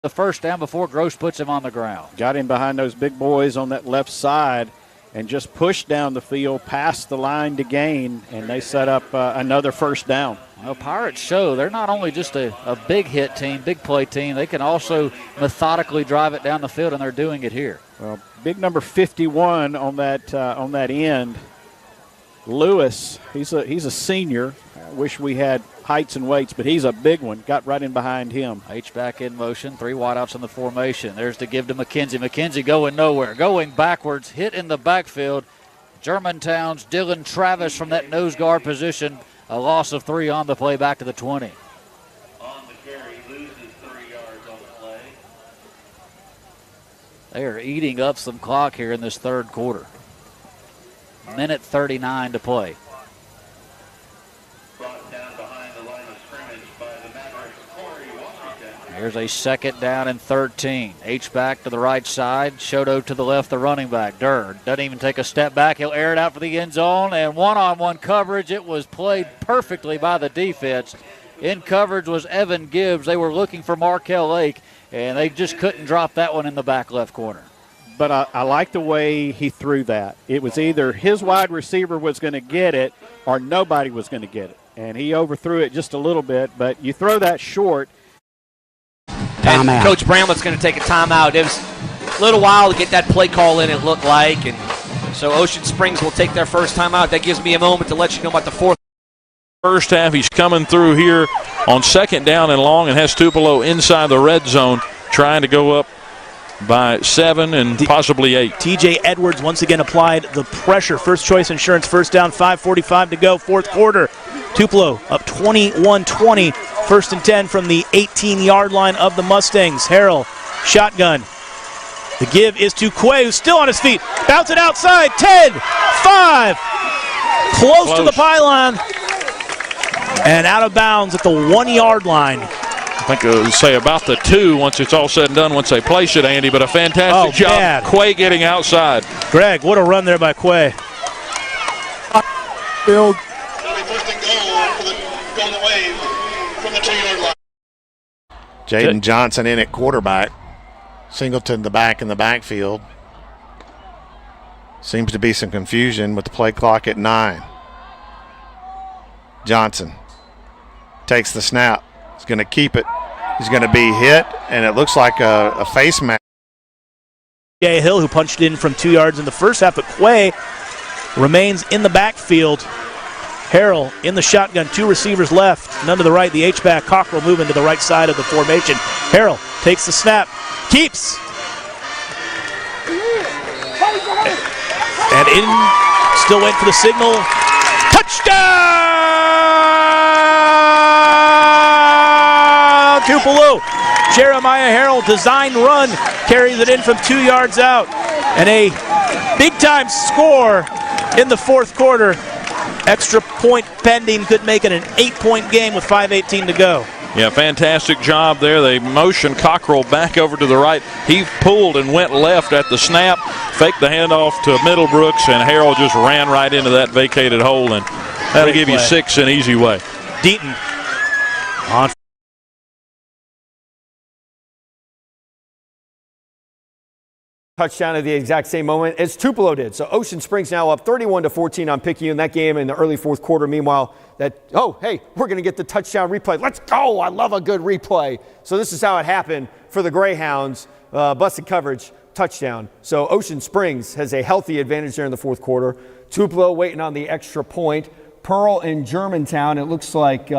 The first down before Gross puts him on the ground. Got him behind those big boys on that left side and just pushed down the field past the line to gain, and they set up another first down. Well, Pirates show they're not only just a big hit team, big play team, they can also methodically drive it down the field, and they're doing it here. Well, big number 51 on that end. Lewis, he's a senior. I wish we had heights and weights, but he's a big one. Got right in behind him. H-back in motion, 3 wideouts in the formation. There's the give to McKenzie. McKenzie going nowhere, going backwards, hit in the backfield. Germantown's Dylan Travis from that nose guard position. A loss of 3 on the play, back to the 20. On the carry, loses 3 yards on the play. They are eating up some clock here in this third quarter. Minute 39 to play. Brought down behind the line of scrimmage by the Mavericks, Corey Washington. Here's a second down and 13. H-back to the right side. Shoto to the left, the running back. Durr doesn't even take a step back. He'll air it out for the end zone. And one-on-one coverage. It was played perfectly by the defense. In coverage was Evan Gibbs. They were looking for Markel Lake, and they just couldn't drop that one in the back left corner. But I like the way he threw that. It was either his wide receiver was going to get it or nobody was going to get it. And he overthrew it just a little bit, but you throw that short. And Coach Bramlett's going to take a timeout. It was a little while to get that play call in, it looked like. And so Ocean Springs will take their first timeout. That gives me a moment to let you know about the fourth First half, he's coming through here on 2nd down and long and has Tupelo inside the red zone, trying to go up by 7 and possibly 8. TJ Edwards once again applied the pressure. First choice insurance, first down, 5:45 to go, fourth quarter. Tupelo up 21-20, 1st and 10 from the 18-yard line of the Mustangs. Harrell, shotgun. The give is to Quay, who's still on his feet. Bounce it outside, 10, 5. Close to the pylon. And out of bounds at the 1-yard line. I think it would say about the 2 once it's all said and done, once they place it, Andy, but a fantastic job. Bad. Quay getting outside. Greg, what a run there by Quay. Field. Jaden Johnson in at quarterback. Singleton the back in the backfield. Seems to be some confusion with the play clock at 9. Johnson takes the snap. He's going to keep it. He's going to be hit, and it looks like a face mask. Jay Hill, who punched in from 2 yards in the first half, but Quay remains in the backfield. Harrell in the shotgun, 2 receivers left, none to the right. The H-back, Cockrell moving to the right side of the formation. Harrell takes the snap, keeps. And in, still waiting for the signal. Touchdown! Tupelo. Jeremiah Harrell, design run, carries it in from 2 yards out. And a big-time score in the fourth quarter. Extra point pending, could make it an 8-point game with 5:18 to go. Yeah, fantastic job there. They motioned Cockrell back over to the right. He pulled and went left at the snap, faked the handoff to Middlebrooks, and Harrell just ran right into that vacated hole, and that'll give you 6 an easy way. Deaton on. Touchdown at the exact same moment as Tupelo did. So Ocean Springs now up 31-14 on Picayune. That game in the early fourth quarter. Meanwhile, we're going to get the touchdown replay. Let's go. I love a good replay. So this is how it happened for the Greyhounds. Busted coverage, touchdown. So Ocean Springs has a healthy advantage there in the fourth quarter. Tupelo waiting on the extra point. Pearl and Germantown, it looks like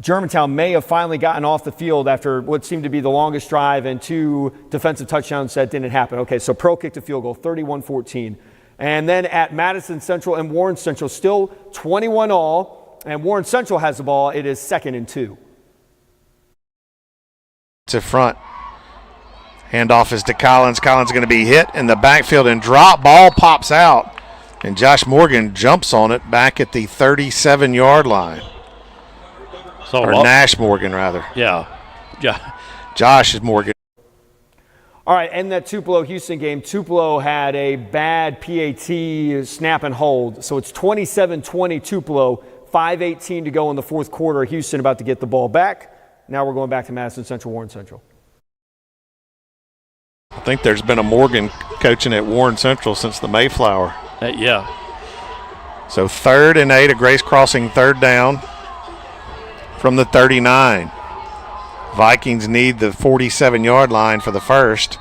Germantown may have finally gotten off the field after what seemed to be the longest drive and 2 defensive touchdowns that didn't happen. Okay, so Pearl kicked a field goal, 31-14. And then at Madison Central and Warren Central, still 21 all, and Warren Central has the ball. It is 2nd and 2. To front. Handoff is to Collins. Collins going to be hit in the backfield and drop. Ball pops out, and Josh Morgan jumps on it back at the 37-yard line. Or Nash Morgan, rather. Yeah. Josh is Morgan. All right, and that Tupelo-Houston game, Tupelo had a bad PAT snap and hold. So it's 27-20 Tupelo, 5:18 to go in the fourth quarter. Houston about to get the ball back. Now we're going back to Madison Central, Warren Central. I think there's been a Morgan coaching at Warren Central since the Mayflower. Yeah. So 3rd and 8, a Grace Crossing 3rd down. From the 39. Vikings need the 47-yard line for the first.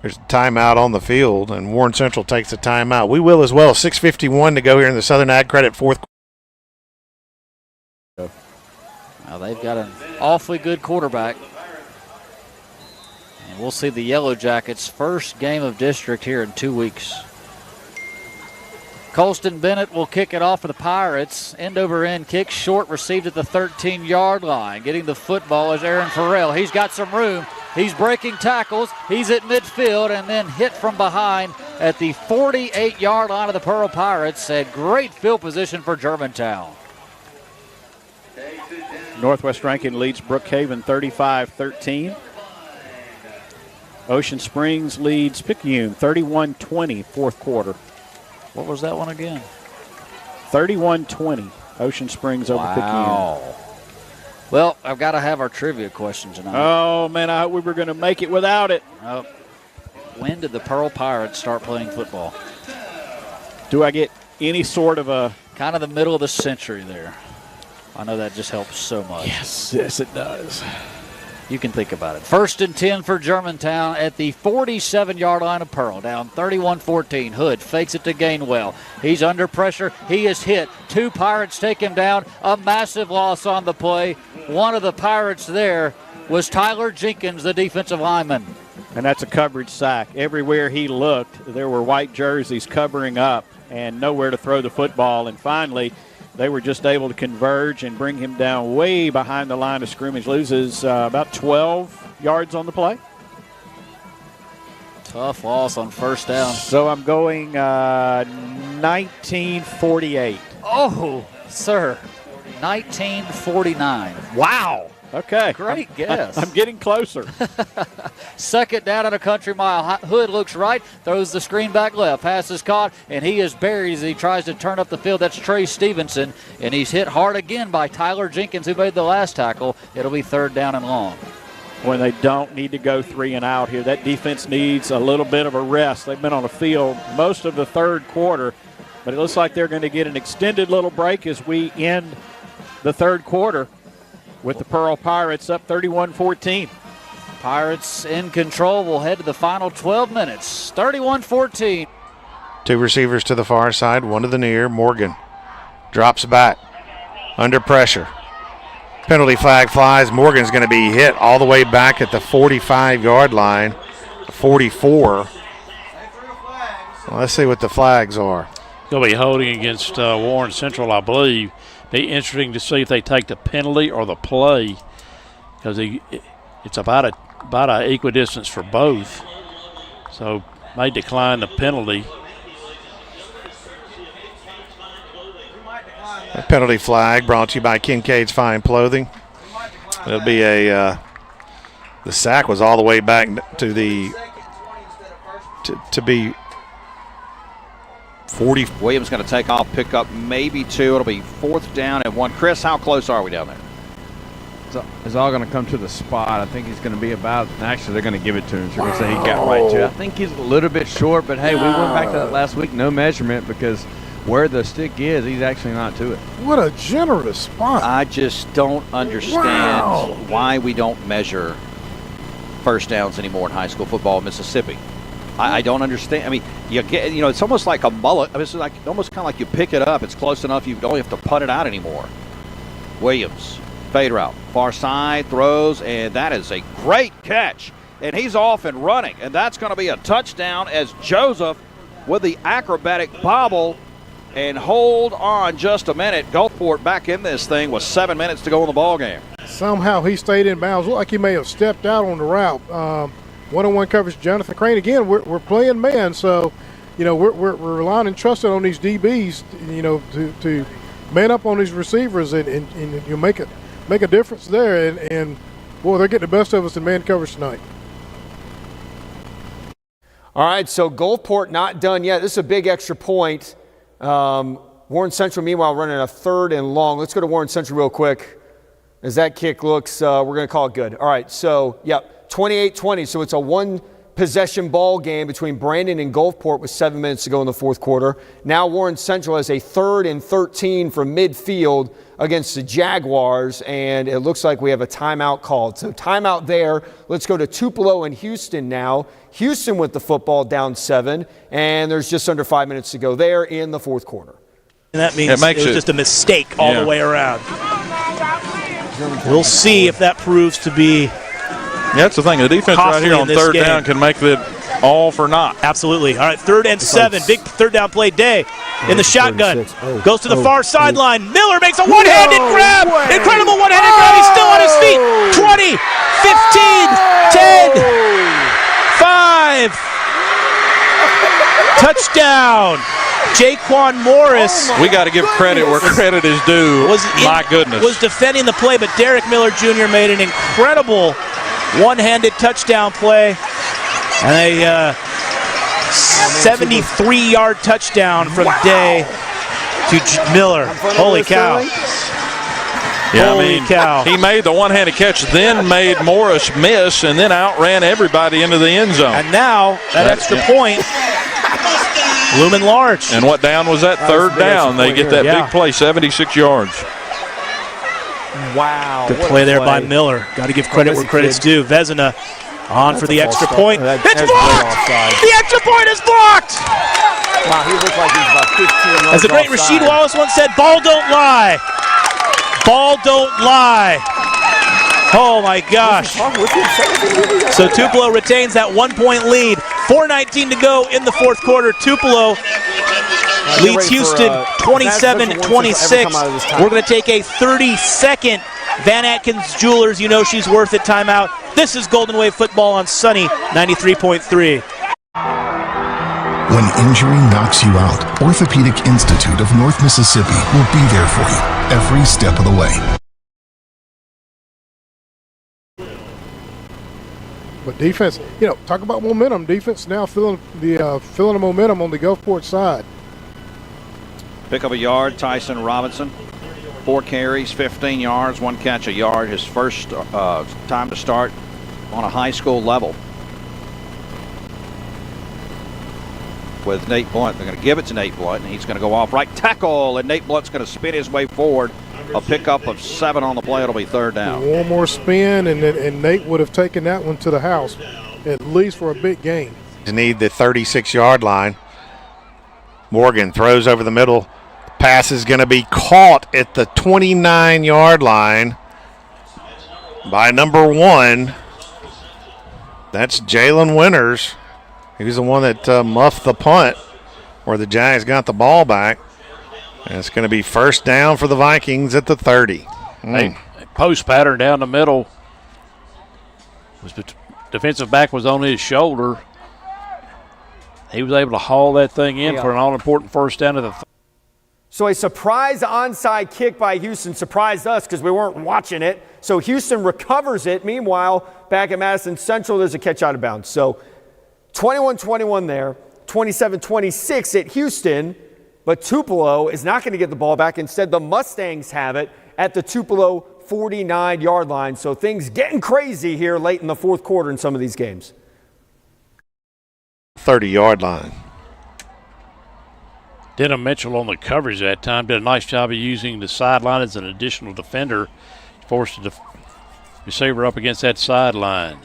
There's a timeout on the field, and Warren Central takes the timeout. We will as well. 6:51 to go here in the Southern Ag Credit fourth. Now they've got an awfully good quarterback. And we'll see the Yellow Jackets' first game of district here in 2 weeks. Colston Bennett will kick it off for the Pirates. End over end kick, short, received at the 13-yard line. Getting the football is Aaron Farrell. He's got some room. He's breaking tackles. He's at midfield and then hit from behind at the 48-yard line of the Pearl Pirates. A great field position for Germantown. Northwest Rankin leads Brookhaven 35-13. Ocean Springs leads Picayune 31-20, fourth quarter. What was that one again? 31-20, Ocean Springs over Picayune. Well, I've got to have our trivia question tonight. Oh, man, I hope we were going to make it without it. When did the Pearl Pirates start playing football? Do I get any sort of a... Kind of the middle of the century there. I know that just helps so much. Yes, it does. You can think about it. 1st and 10 for Germantown at the 47-yard line of Pearl. Down 31-14. Hood fakes it to Gainwell. He's under pressure. He is hit. 2 Pirates take him down. A massive loss on the play. One of the Pirates there was Tyler Jenkins, the defensive lineman. And that's a coverage sack. Everywhere he looked, there were white jerseys covering up and nowhere to throw the football. And finally, they were just able to converge and bring him down way behind the line of scrimmage. Loses about 12 yards on the play. Tough loss on 1st down. So I'm going 1948. Oh, sir. 1949. Wow. Okay. Great guess. I'm getting closer. 2nd down at a country mile. Hood looks right, throws the screen back left. Pass is caught, and he is buried as he tries to turn up the field. That's Trey Stevenson, and he's hit hard again by Tyler Jenkins, who made the last tackle. It'll be 3rd down and long. When they don't need to go 3 and out here. That defense needs a little bit of a rest. They've been on the field most of the 3rd quarter, but it looks like they're going to get an extended little break as we end the 3rd quarter with the Pearl Pirates up 31-14. Pirates in control. We'll head to the final 12 minutes. 31-14. 2 receivers to the far side, 1 to the near. Morgan drops back under pressure. Penalty flag flies. Morgan's going to be hit all the way back at the 45-yard line, 44. Well, let's see what the flags are. He'll be holding against Warren Central, I believe. Be interesting to see if they take the penalty or the play, because it's about a equidistance for both. So may decline the penalty. A penalty flag brought to you by Kincaid's Fine Clothing. It'll be the sack was all the way back to the to be 40. Williams going to take off, pick up maybe 2. It'll be 4th down and 1. Chris, how close are we down there? It's all going to come to the spot. I think he's going to be about, actually, they're going to give it to him. So they're going to say he got right to it. I think he's a little bit short, but hey, we went back to that last week, no measurement, because where the stick is, he's actually not to it. What a generous spot. I just don't understand why we don't measure 1st downs anymore in high school football in Mississippi. I don't understand. I mean, it's almost like a mullet. I mean, it's like almost kind of like you pick it up. It's close enough you don't have to putt it out anymore. Williams, fade route, far side, throws, and that is a great catch. And he's off and running, and that's going to be a touchdown as Joseph with the acrobatic bobble. And hold on just a minute. Gulfport back in this thing with 7 minutes to go in the ball game. Somehow he stayed in bounds. Looked like he may have stepped out on the route. One-on-one coverage, Jonathan Crane. Again, we're playing man, so we're relying and trusting on these DBs, to man up on these receivers and make a difference there. And boy, they're getting the best of us in man coverage tonight. All right, so Gulfport not done yet. This is a big extra point. Warren Central, meanwhile, running a 3rd and long. Let's go to Warren Central real quick. As that kick looks, we're going to call it good. All right, so, 28-20. So it's a 1-possession ball game between Brandon and Gulfport with 7 minutes to go in the 4th quarter. Now Warren Central has a 3rd and 13 from midfield against the Jaguars, and it looks like we have a timeout called. So timeout there. Let's go to Tupelo and Houston now. Houston with the football down 7, and there's just under 5 minutes to go there in the 4th quarter. And that means it was just a mistake all the way around. We'll see if that proves to be. Yeah, that's the thing. The defense right here on 3rd down can make it all for naught. Absolutely. All right, 3rd and 7. Big 3rd down play. Day in the shotgun. Goes to the far sideline. Miller makes a one-handed grab. Incredible one-handed grab. He's still on his feet. 20, 15, 10, 5. Touchdown. Jaquan Morris. We got to give credit where credit is due. My goodness. Was defending the play, but Derek Miller Jr. made an incredible one-handed touchdown play. And a 73-yard touchdown from Day to Miller. Holy cow. Yeah, Holy cow. He made the one-handed catch, then made Morris miss, and then outran everybody into the end zone. And now that extra point looming large. And what down was that? 3rd down. They get that big play, 76 yards. Wow. Good play there by Miller. Got to give credit where credit's due. Vezina on for the extra point. It's blocked! The extra point is blocked! Wow, he looked like he was about 15 yards. As the great Rasheed Wallace once said, ball don't lie. Ball don't lie. Oh my gosh. So Tupelo retains that 1-point lead. 4:19 to go in the fourth quarter. Tupelo leads Houston 27-26. We're going to take a 30-second Van Atkins Jewelers, you know she's worth it, timeout. This is Golden Wave football on Sunny 93.3. When injury knocks you out, Orthopedic Institute of North Mississippi will be there for you every step of the way. But defense, talk about momentum. Defense now feeling the momentum on the Gulfport side. Pick up a yard, Tyson Robinson. 4 carries, 15 yards, 1 catch, a yard. His first time to start on a high school level. With Nate Blunt. They're going to give it to Nate Blunt, and he's going to go off right tackle, and Nate Blunt's going to spin his way forward. A pickup of 7 on the play. It'll be third down. One more spin, and Nate would have taken that one to the house, at least for a big gain. They need the 36-yard line. Morgan throws over the middle. Pass is going to be caught at the 29-yard line by number 1. That's Jalen Winters. He was the one that muffed the punt where the Jags got the ball back. And it's going to be first down for the Vikings at the 30. Hey, post pattern down the middle. Defensive back was on his shoulder. He was able to haul that thing in for an all-important first down at the So a surprise onside kick by Houston surprised us because we weren't watching it. So Houston recovers it. Meanwhile, back at Madison Central, there's a catch out of bounds. So 21-21 there, 27-26 at Houston, but Tupelo is not going to get the ball back. Instead, the Mustangs have it at the Tupelo 49-yard line. So things getting crazy here late in the fourth quarter in some of these games. 30-yard line. Denham Mitchell on the coverage that time did a nice job of using the sideline as an additional defender. Forced the receiver up against that sideline.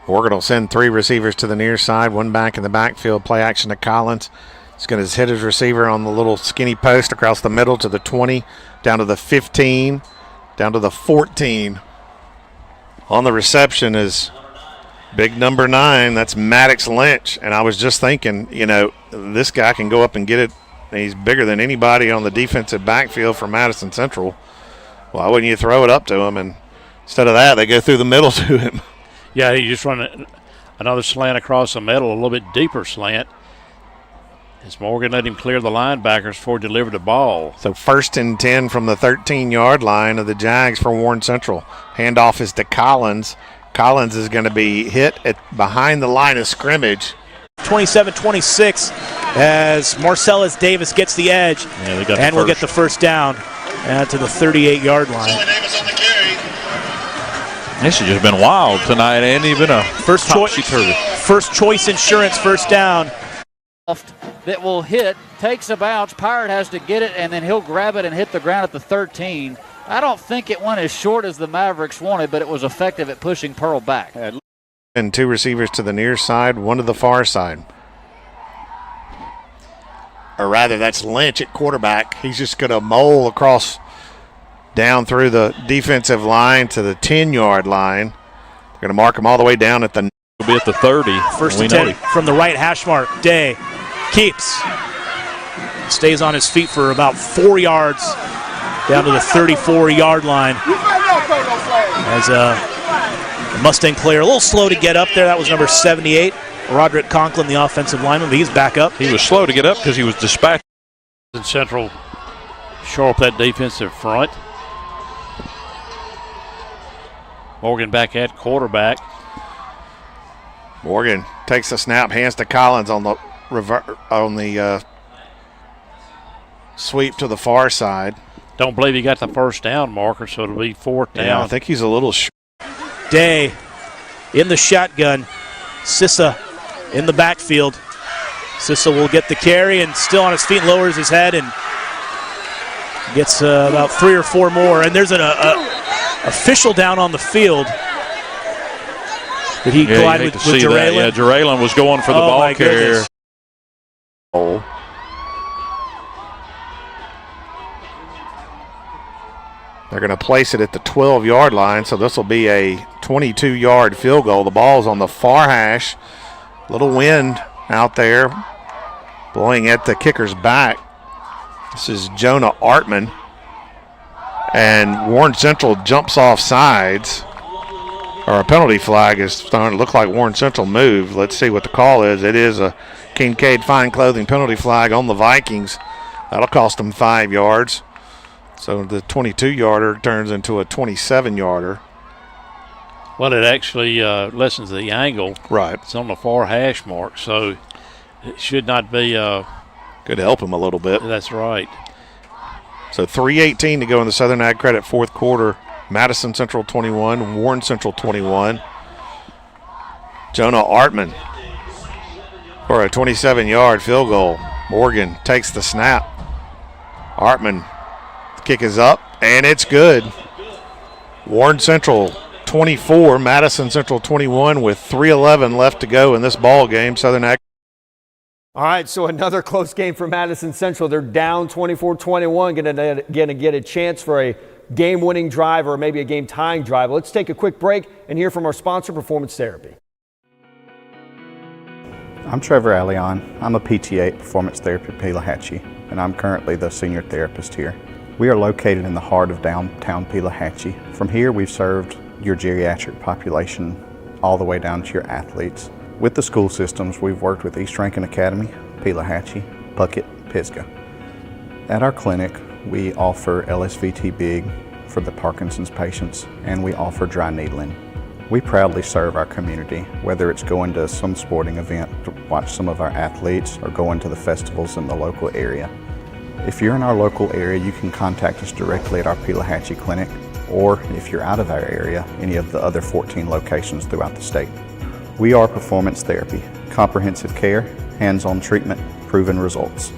Morgan will send 3 receivers to the near side, 1 back in the backfield, play action to Collins. He's going to hit his receiver on the little skinny post across the middle to the 20, down to the 15, down to the 14. On the reception is big number 9. That's Maddox Lynch. And I was just thinking, this guy can go up and get it. He's bigger than anybody on the defensive backfield for Madison Central. Why wouldn't you throw it up to him? And instead of that, they go through the middle to him. Yeah, he just run another slant across the middle, a little bit deeper slant. As Morgan let him clear the linebackers before he delivered the ball. So 1st and 10 from the 13-yard line of the Jags for Warren Central. Handoff is to Collins. Collins is going to be hit behind the line of scrimmage. 27-26 as Marcellus Davis gets the edge, and we'll get the first down to the 38-yard line. This has just been wild tonight, and even a first choice insurance first down. That will hit, takes a bounce. Pirate has to get it, and then he'll grab it and hit the ground at the 13. I don't think it went as short as the Mavericks wanted, but it was effective at pushing Pearl back. And 2 receivers to the near side, 1 to the far side. Or rather, that's Lynch at quarterback. He's just going to mole across down through the defensive line to the 10-yard line. They're going to mark him all the way down at the. He'll be at the 30. First and 10 from the right hash mark. Day keeps. Stays on his feet for about 4 yards down to the 34-yard line. As a Mustang player, a little slow to get up there. That was number 78, Roderick Conklin, the offensive lineman. But he's back up. He was slow to get up because he was dispatched. Central shore up that defensive front. Morgan back at quarterback. Morgan takes the snap, hands to Collins on the sweep to the far side. Don't believe he got the first down marker, so it'll be 4th down. Yeah, I think he's a little short. Day in the shotgun. Sissa in the backfield. Sissa will get the carry and still on his feet, lowers his head and Gets about 3 or 4 more, and there's an official down on the field. Did he collide with Jaraylen? Yeah, Jaraylen was going for the ball carrier. They're going to place it at the 12-yard line, so this will be a 22-yard field goal. The ball's on the far hash. Little wind out there blowing at the kicker's back. This is Jonah Artman. And Warren Central jumps off sides. Or a penalty flag is starting to look like Warren Central moved. Let's see what the call is. It is a Kincaid Fine Clothing penalty flag on the Vikings. That'll cost them 5 yards. So the 22-yarder turns into a 27-yarder. Well, it actually lessens the angle. Right. It's on the far hash mark, so it should not be. Could help him a little bit. That's right. So 3:18 to go in the Southern Ag Credit fourth quarter. Madison Central 21, Warren Central 21. Jonah Artman for a 27-yard field goal. Morgan takes the snap. Artman, the kick is up, and it's good. Warren Central 24, Madison Central 21 with 3:11 left to go in this ball game. Southern Ag. All right, so another close game for Madison Central. They're down 24-21, going to get a chance for a game-winning drive or maybe a game-tying drive. Let's take a quick break and hear from our sponsor, Performance Therapy. I'm Trevor Allion. I'm a PTA at Performance Therapy Pelahatchie, and I'm currently the senior therapist here. We are located in the heart of downtown Pelahatchie. From here, we've served your geriatric population all the way down to your athletes. With the school systems, we've worked with East Rankin Academy, Pelahatchie, Puckett, Pisgah. At our clinic, we offer LSVT Big for the Parkinson's patients, and we offer dry needling. We proudly serve our community, whether it's going to some sporting event to watch some of our athletes or going to the festivals in the local area. If you're in our local area, you can contact us directly at our Pelahatchie clinic, or if you're out of our area, any of the other 14 locations throughout the state. We are Performance Therapy, comprehensive care, hands-on treatment, proven results.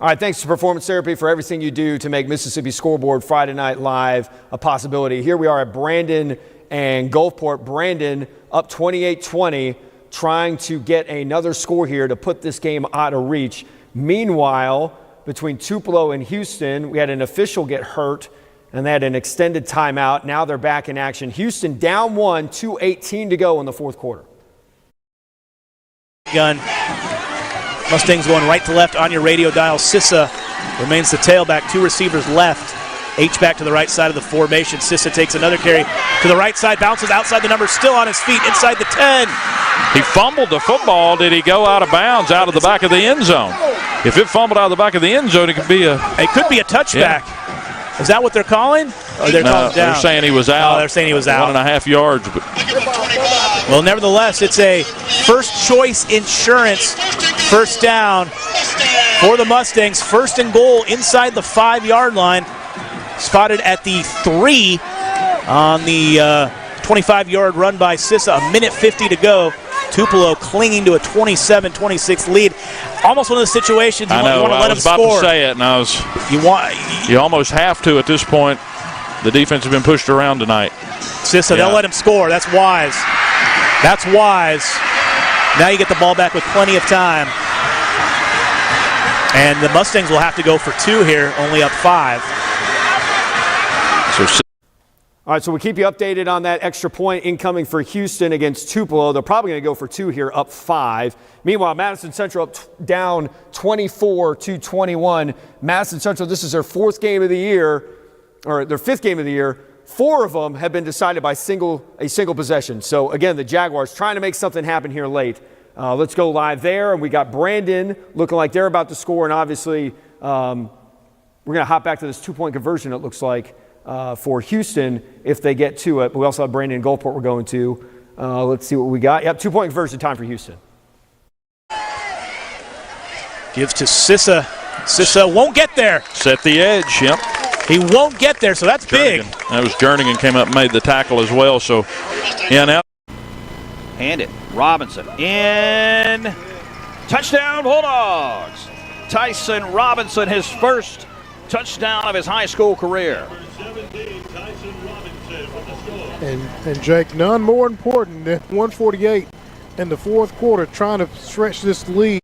All right, thanks to Performance Therapy for everything you do to make Mississippi Scoreboard Friday Night Live a possibility. Here we are at Brandon and Gulfport. Brandon up 28-20, trying to get another score here to put this game out of reach. Meanwhile, between Tupelo and Houston, we had an official get hurt, and they had an extended timeout. Now they're back in action. Houston down 1, 2:18 to go in the fourth quarter. Gun. Mustangs going right to left on your radio dial. Sissa remains the tailback. 2 receivers left. H-back to the right side of the formation. Sissa takes another carry to the right side. Bounces outside the number. Still on his feet inside the 10. He fumbled the football. Did he go out of bounds out of the back of the end zone? If it fumbled out of the back of the end zone, it could be a touchback. Yeah. Is that what they're calling? Or they're calling down? They're saying he was out. Oh, they're saying he was out. 1.5 yards. But. Well, nevertheless, it's a first choice insurance first down for the Mustangs. First and goal inside the 5-yard line. Spotted at the 3 on the 25-yard run by Sissa. 1:50 to go. Tupelo clinging to a 27-26 lead. Almost one of the situations you want to let them score. I was about to say it, and you almost have to at this point. The defense has been pushed around tonight. Sissa, they'll let him score. That's wise. That's wise. Now you get the ball back with plenty of time. And the Mustangs will have to go for 2 here, only up 5. All right, so we'll keep you updated on that extra point incoming for Houston against Tupelo. They're probably going to go for 2 here, up 5. Meanwhile, Madison Central down 24-21. Madison Central, this is their 4th game of the year, or their 5th game of the year. 4 of them have been decided by a single possession. So again, the Jaguars trying to make something happen here late. Let's go live there, and we got Brandon looking like they're about to score, and obviously we're going to hop back to this 2-point conversion, it looks like, for Houston if they get to it. But we also have Brandon and Gulfport we're going to. Let's see what we got. Yep, 2-point conversion time for Houston. Gives to Sissa. Sissa won't get there. Set the edge, yep. He won't get there, so that's big. That was Jernigan came up and made the tackle as well. So, yeah, now. Hand it. Robinson in. Touchdown, Bulldogs. Tyson Robinson, his first touchdown of his high school career. And Jake, none more important than 148 in the fourth quarter, trying to stretch this lead.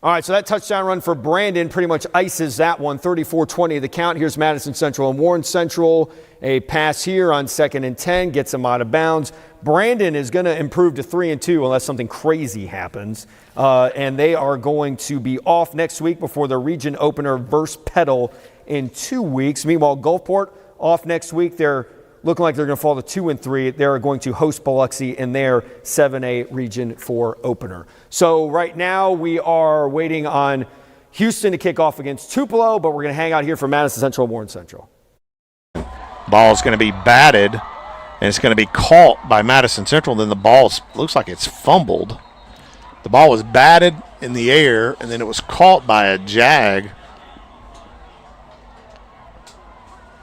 All right, so that touchdown run for Brandon pretty much ices that one, 34-20 the count. Here's Madison Central and Warren Central. A pass here on 2nd and 10 gets them out of bounds. Brandon is going to improve to 3-2 unless something crazy happens. And they are going to be off next week before the region opener versus Petal in 2 weeks. Meanwhile, Gulfport off next week. They're looking like they're going to fall to 2-3. They're going to host Biloxi in their 7A Region 4 opener. So right now we are waiting on Houston to kick off against Tupelo, but we're going to hang out here for Madison Central and Warren Central. Ball's going to be batted, and it's going to be caught by Madison Central. Then the ball looks like it's fumbled. The ball was batted in the air, and then it was caught by a Jag.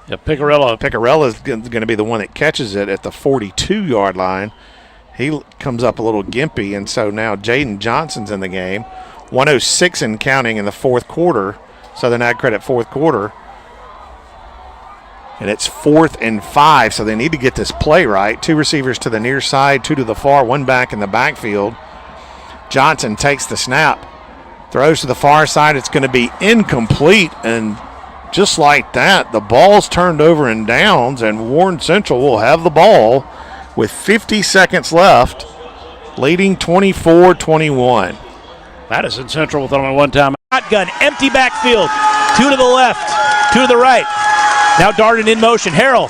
Yeah, Picarella is going to be the one that catches it at the 42-yard line. He comes up a little gimpy, and so now Jaden Johnson's in the game. 106 and counting in the fourth quarter. Southern Ag Credit fourth quarter. And it's 4th and 5, so they need to get this play right. 2 receivers to the near side, 2 to the far, 1 back in the backfield. Johnson takes the snap, throws to the far side. It's going to be incomplete, and just like that, the ball's turned over in downs, and Warren Central will have the ball with 50 seconds left, leading 24-21. Madison Central with only one time. Shotgun, empty backfield. 2 to the left, 2 to the right. Now Darden in motion. Harrell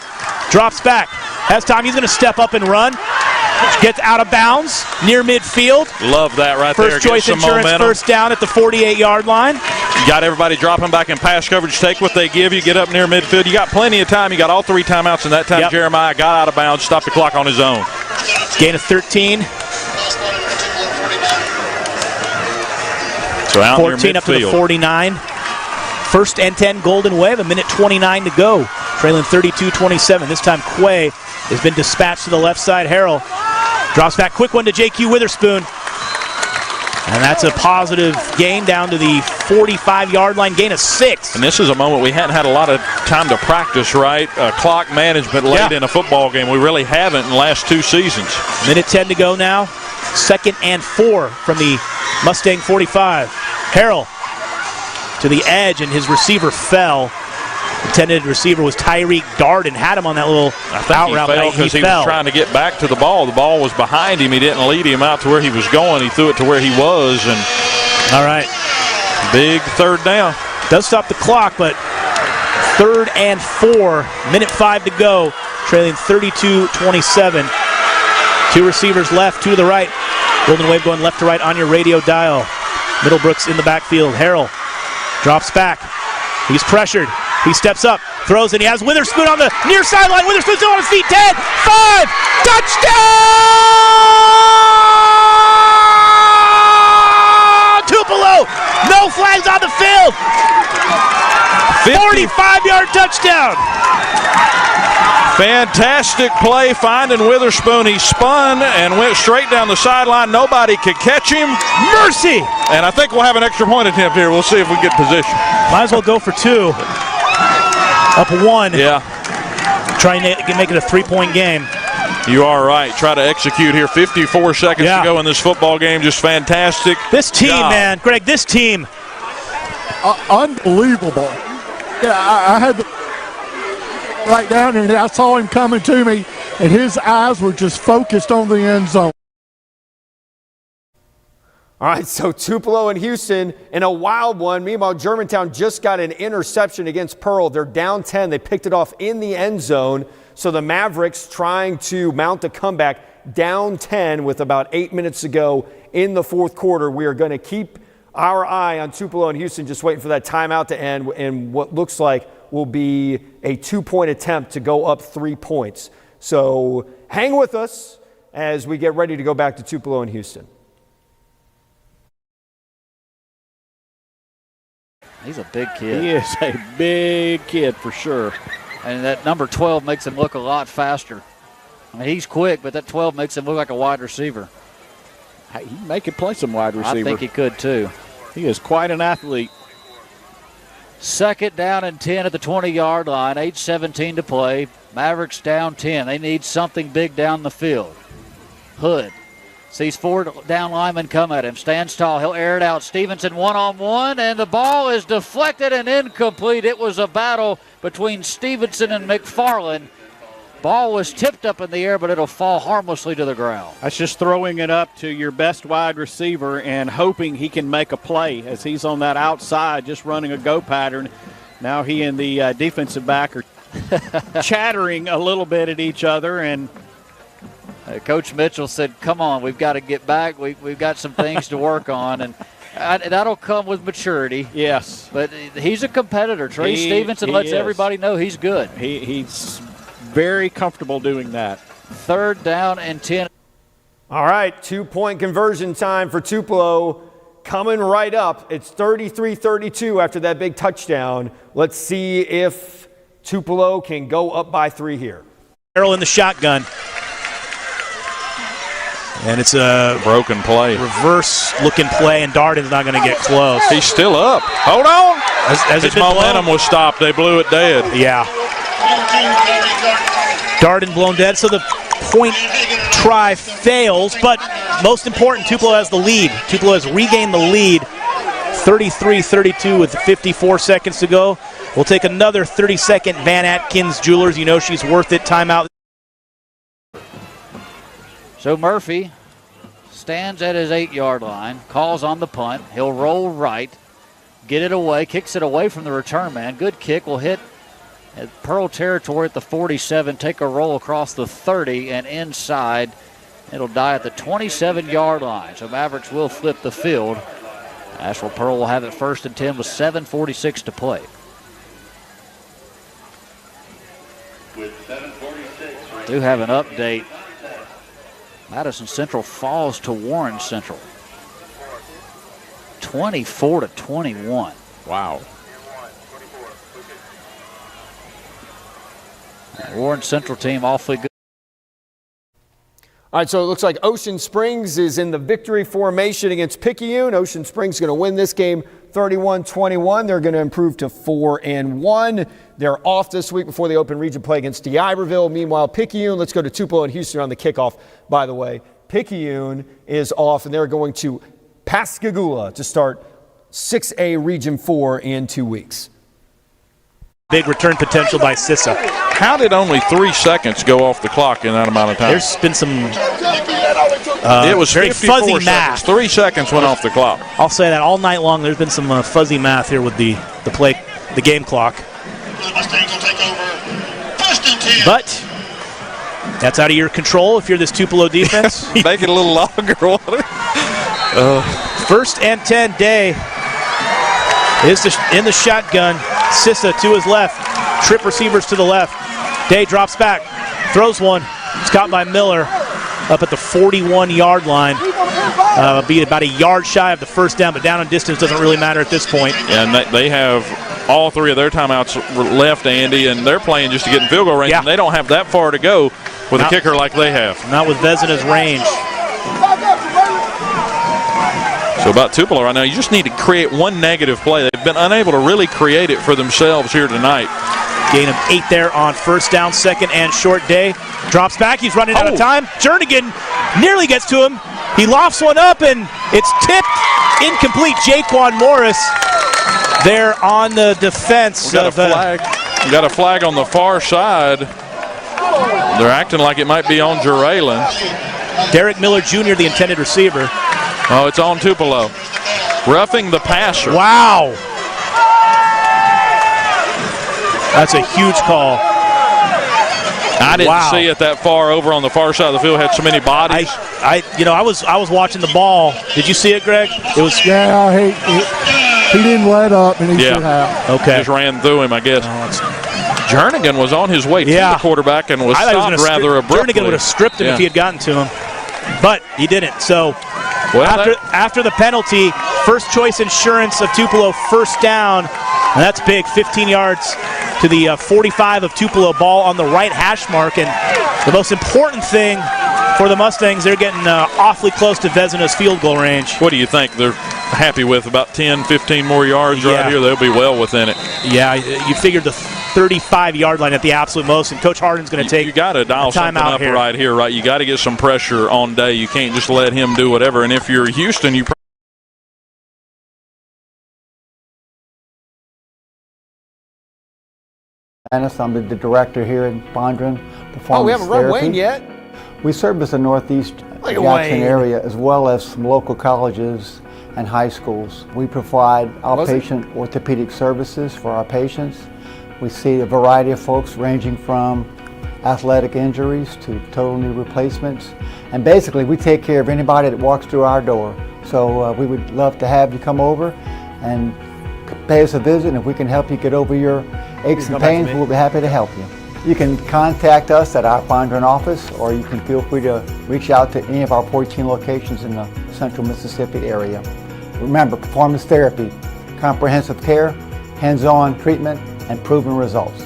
drops back. Has time. He's going to step up and run. Gets out of bounds near midfield. Love that right there. there. First choice insurance momentum. First down at the 48-yard line. You got everybody dropping back in pass coverage. Take what they give you. Get up near midfield. You got plenty of time. You got all 3 timeouts, and that time Jeremiah got out of bounds, stopped the clock on his own. Gain of 13. So out 14 up to the 49. First and 10 Golden Wave, 1:29 to go. Trailing 32-27. This time Quay has been dispatched to the left side. Harrell drops back. Quick one to J.Q. Witherspoon. And that's a positive gain down to the 45-yard line, gain of 6. And this is a moment we hadn't had a lot of time to practice, right? Clock management late in a football game. We really haven't in the last 2 seasons. 1:10 to go now. 2nd and 4 from the Mustang 45. Harrell to the edge, and his receiver fell. Intended receiver was Tyreek Darden. Had him on that little out route. He fell because he was trying to get back to the ball. The ball was behind him. He didn't lead him out to where he was going. He threw it to where he was. And all right. Big 3rd down. Does stop the clock, but 3rd and 4. 1:05 to go. Trailing 32-27. 2 receivers left, 2 to the right. Golden Wave going left to right on your radio dial. Middlebrooks in the backfield. Harrell drops back. He's pressured. He steps up, throws, and he has Witherspoon on the near sideline. Witherspoon still on his feet. 10, 5, touchdown! Tupelo, no flags on the field. 45-yard touchdown. Fantastic play finding Witherspoon. He spun and went straight down the sideline. Nobody could catch him. Mercy! And I think we'll have an extra point attempt here. We'll see if we get position. Might as well go for 2. Up 1. Yeah. Trying to make it a 3-point game. You are right. Try to execute here. 54 seconds to go in this football game. Just fantastic. This team, man. Greg, this team. Unbelievable. Yeah, I had to right down, and I saw him coming to me, and his eyes were just focused on the end zone. All right, so Tupelo and Houston in a wild one. Meanwhile, Germantown just got an interception against Pearl. They're down 10. They picked it off in the end zone. So the Mavericks trying to mount a comeback, down 10 with about 8 minutes to go in the fourth quarter. We are going to keep our eye on Tupelo and Houston, just waiting for that timeout to end, and what looks like will be a 2-point attempt to go up 3 points. So hang with us as we get ready to go back to Tupelo and Houston. He's a big kid. He is a big kid for sure. And that number 12 makes him look a lot faster. I mean, he's quick, but that 12 makes him look like a wide receiver. He may could play some wide receiver. I think he could too. He is quite an athlete. 2nd down and 10 at the 20-yard line. 8:17 to play. Mavericks down 10. They need something big down the field. Hood sees 4 down linemen come at him. Stands tall. He'll air it out. Stevenson one-on-one, and the ball is deflected and incomplete. It was a battle between Stevenson and McFarland. Ball was tipped up in the air, but it'll fall harmlessly to the ground. That's just throwing it up to your best wide receiver and hoping he can make a play as he's on that outside just running a go pattern. Now he and the defensive back are chattering a little bit at each other, and Coach Mitchell said, come on, we've got to get back. We've got some things to work on, and that'll come with maturity. Yes. But he's a competitor. Trey Stevenson lets everybody know he's good. He's very comfortable doing that. 3rd down and 10. All right, 2-point conversion time for Tupelo coming right up. It's 33-32 after that big touchdown. Let's see if Tupelo can go up by 3 here. Carroll in the shotgun. And it's a broken play. Reverse-looking play, and Darden's not going to get close. He's still up. Hold on. His momentum was stopped. They blew it dead. Yeah. Darden blown dead, so the point try fails, but most important, Tupelo has the lead. Tupelo has regained the lead, 33-32 with 54 seconds to go. We'll take another 30-second Van Atkins Jewelers. You know she's worth it. Timeout. So Murphy stands at his 8-yard line, calls on the punt. He'll roll right, get it away, kicks it away from the return man. Good kick, will hit at Pearl territory at the 47, take a roll across the 30 and inside. It'll die at the 27-yard line. So Mavericks will flip the field. Asheville Pearl will have it 1st and 10 with 7:46 to play. Do have an update. Madison Central falls to Warren Central. 24-21. Wow. Warren Central team awfully good. All right, so it looks like Ocean Springs is in the victory formation against Picayune. Ocean Springs is going to win this game 31-21. They're going to improve to 4-1. They're off this week before they open region play against DeIverville. Meanwhile, Picayune, let's go to Tupelo and Houston on the kickoff, by the way. Picayune is off, and they're going to Pascagoula to start 6A Region 4 in 2 weeks. Big return potential by Sissa. How did only 3 seconds go off the clock in that amount of time? There's been some it was very 54 fuzzy seconds. math. 3 seconds went off the clock. I'll say that all night long. There's been some fuzzy math here with the game clock. But that's out of your control if you're this Tupelo defense. Make it a little longer. 1st and 10. Day is in the shotgun. Sissa to his left. Trip receivers to the left. Day drops back. Throws one. It's caught by Miller up at the 41-yard line. Be about a yard shy of the 1st down, but down on distance doesn't really matter at this point. Yeah, and they have all 3 of their timeouts left, Andy, and they're playing just to get in field goal range, and they don't have that far to go with a kicker like they have. Not with Vezina's range. So about Tupelo right now, you just need to create one negative play. They've been unable to really create it for themselves here tonight. Gain of 8 there on 1st down, 2nd and short. Day drops back. He's running out of time. Jernigan nearly gets to him. He lofts one up, and it's tipped. Incomplete. Jaquan Morris there on the defense. We got a flag on the far side. They're acting like it might be on Jeralyn. Derek Miller Jr., the intended receiver. Oh, it's on Tupelo. Roughing the passer. Wow. That's a huge call. I didn't see it that far over on the far side of the field. Had so many bodies. I was watching the ball. Did you see it, Greg? It was. Yeah, he didn't let up, and he should have. Okay. Just ran through him, I guess. Jernigan was on his way to the quarterback and was stopped rather abruptly. Jernigan would have stripped him if he had gotten to him, but he didn't. So after the penalty, First Choice Insurance of Tupelo 1st down, and that's big. 15 yards to the 45 of Tupelo. Ball on the right hash mark, and the most important thing for the Mustangs, they're getting awfully close to Vezina's field goal range. What do you think? They're happy with. About 10, 15 more yards right here. They'll be well within it. Yeah, you figured the 35-yard line at the absolute most, and Coach Hardin's going to take. You got to dial something up here. right here, right? You got to get some pressure on Day. You can't just let him do whatever. And if you're Houston, you. I'm the director here at Bondurant Performance Oh, we haven't run Therapy. Wayne yet. We service the Northeast Look at Jackson Wayne. area as well as some local colleges and high schools. We provide outpatient orthopedic services for our patients. We see a variety of folks ranging from athletic injuries to total knee replacements. And basically, we take care of anybody that walks through our door. So we would love to have you come over and pay us a visit, and if we can help you get over your aches and pains, we'll be happy to help you. You can contact us at our Bondurant office, or you can feel free to reach out to any of our 14 locations in the central Mississippi area. Remember, performance therapy, comprehensive care, hands-on treatment, and proven results.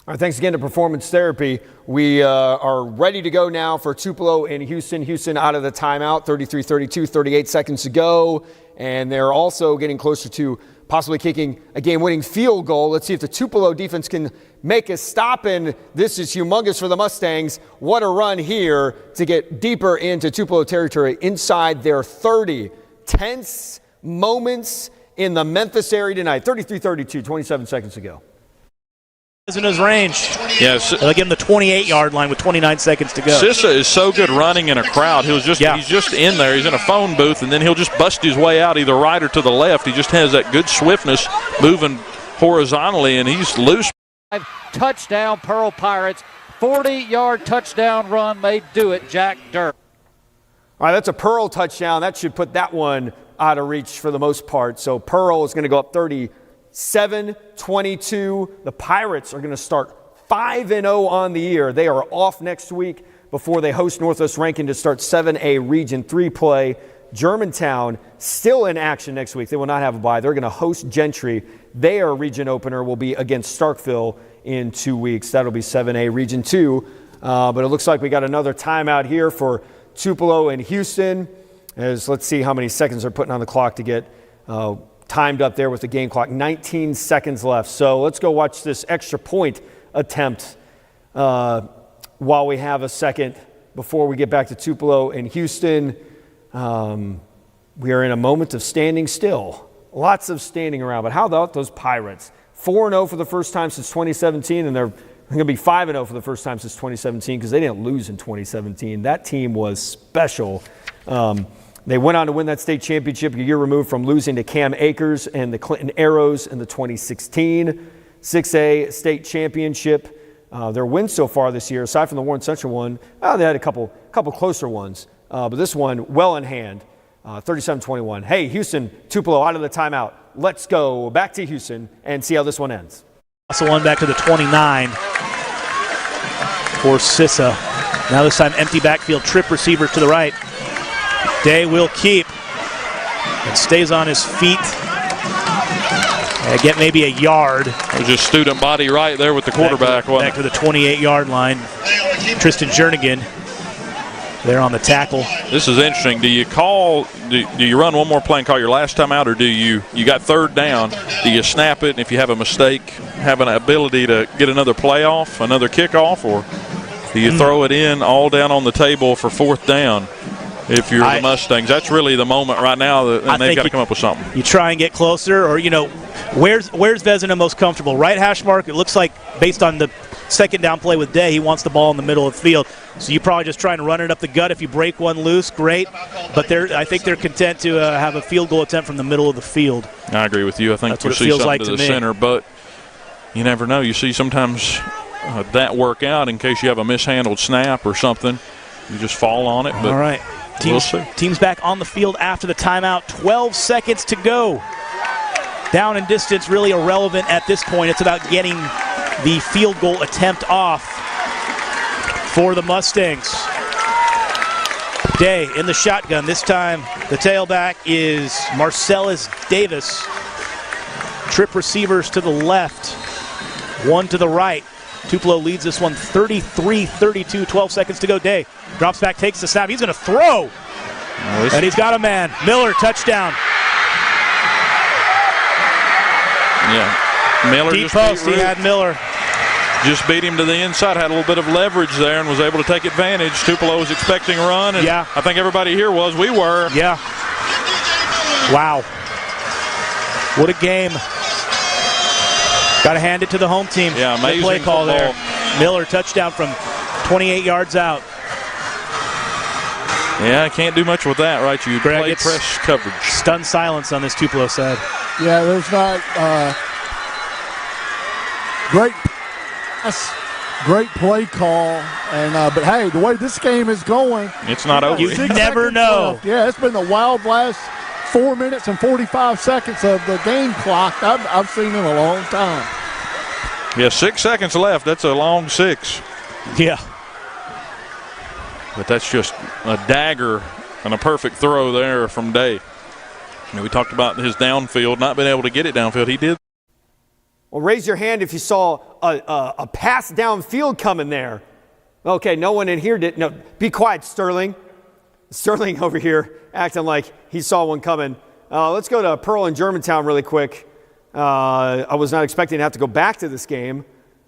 All right, thanks again to Performance Therapy. We are ready to go now for Tupelo and Houston. Houston out of the timeout, 33-32, 38 seconds to go. And they're also getting closer to possibly kicking a game-winning field goal. Let's see if the Tupelo defense can make a stop, and this is humongous for the Mustangs. What a run here to get deeper into Tupelo territory inside their 30. Tense moments in the Memphis area tonight. 33-32, 27 seconds to go. Is in his range. Yes. They'll give him the 28-yard line with 29 seconds to go. Sissa is so good running in a crowd. He's just in there. He's in a phone booth, and then he'll just bust his way out either right or to the left. He just has that good swiftness moving horizontally, and he's loose. Touchdown, Pearl Pirates. 40-yard touchdown run may do it, Jack Dirk. All right, that's a Pearl touchdown. That should put that one out of reach for the most part. So Pearl is going to go up 37-22. The Pirates are going to start 5-0 on the year. They are off next week before they host Northwest Rankin to start 7A Region 3 play. Germantown still in action next week. They will not have a bye. They're going to host Gentry. Their region opener will be against Starkville in 2 weeks. That'll be 7A Region 2. But it looks like we got another timeout here for Tupelo and Houston. Let's see how many seconds they're putting on the clock to get timed up there with the game clock. 19 seconds left. So let's go watch this extra point attempt while we have a second before we get back to Tupelo and Houston. We are in a moment of standing still. Lots of standing around. But how about those Pirates? 4-0 for the first time since 2017, and they're going to be 5-0 for the first time since 2017 because they didn't lose in 2017. That team was special. They went on to win that state championship a year removed from losing to Cam Akers and the Clinton Arrows in the 2016 6A state championship. Their wins so far this year, aside from the Warren Central one, they had a couple closer ones. But this one, well in hand, 37-21. Hey, Houston, Tupelo out of the timeout. Let's go back to Houston and see how this one ends. Also one back to the 29 for Sissa. Now this time empty backfield, trip receiver to the right. Day will keep and stays on his feet. Get maybe a yard. It was just student body right there with the quarterback. Back to the 28-yard line. Tristan Jernigan there on the tackle. This is interesting. Do you run one more play and call your last time out, or do you got third down, do you snap it, and if you have a mistake, have an ability to get another playoff, another kickoff, or do you throw it in all down on the table for fourth down? If you're the Mustangs, that's really the moment right now, and they've got to come up with something. You try and get closer, or, where's Vezina most comfortable? Right hash mark, it looks like, based on the second down play with Day, he wants the ball in the middle of the field. So you probably just trying to run it up the gut. If you break one loose, great. But I think they're content to have a field goal attempt from the middle of the field. I agree with you. I think you see something to the center, but you never know. You see sometimes that work out in case you have a mishandled snap or something. You just fall on it. But all right. Team's back on the field after the timeout. 12 seconds to go. Down and distance really irrelevant at this point. It's about getting the field goal attempt off for the Mustangs. Day in the shotgun. This time the tailback is Marcellus Davis. Trip receivers to the left, one to the right. Tupelo leads this one 33-32, 12 seconds to go. Day drops back, takes the snap. He's going to throw. And he's got a man. Miller, touchdown. Yeah. Miller Deep just post, beat he had Miller. Just beat him to the inside, had a little bit of leverage there and was able to take advantage. Tupelo was expecting a run, and yeah. I think everybody here was. We were. Yeah. Wow. What a game. Got to hand it to the home team. Yeah, amazing Good play call football. there. Miller, touchdown from 28 yards out. Yeah, I can't do much with that, right? You Greg, play it's press coverage. Stunned silence on this Tupelo side. Yeah, there's not great pass, great play call, and but hey, the way this game is going, it's not over. You never know. Left. Yeah, it's been the wild last 4 minutes and 45 seconds of the game clock I've seen in a long time. Yeah, 6 seconds left. That's a long 6. Yeah. But that's just a dagger and a perfect throw there from Day. We talked about his downfield, not being able to get it downfield. He did. Well, raise your hand if you saw a pass downfield coming there. Okay, no one in here did. No, be quiet, Sterling. Sterling over here acting like he saw one coming. Let's go to Pearl and Germantown really quick. I was not expecting to have to go back to this game.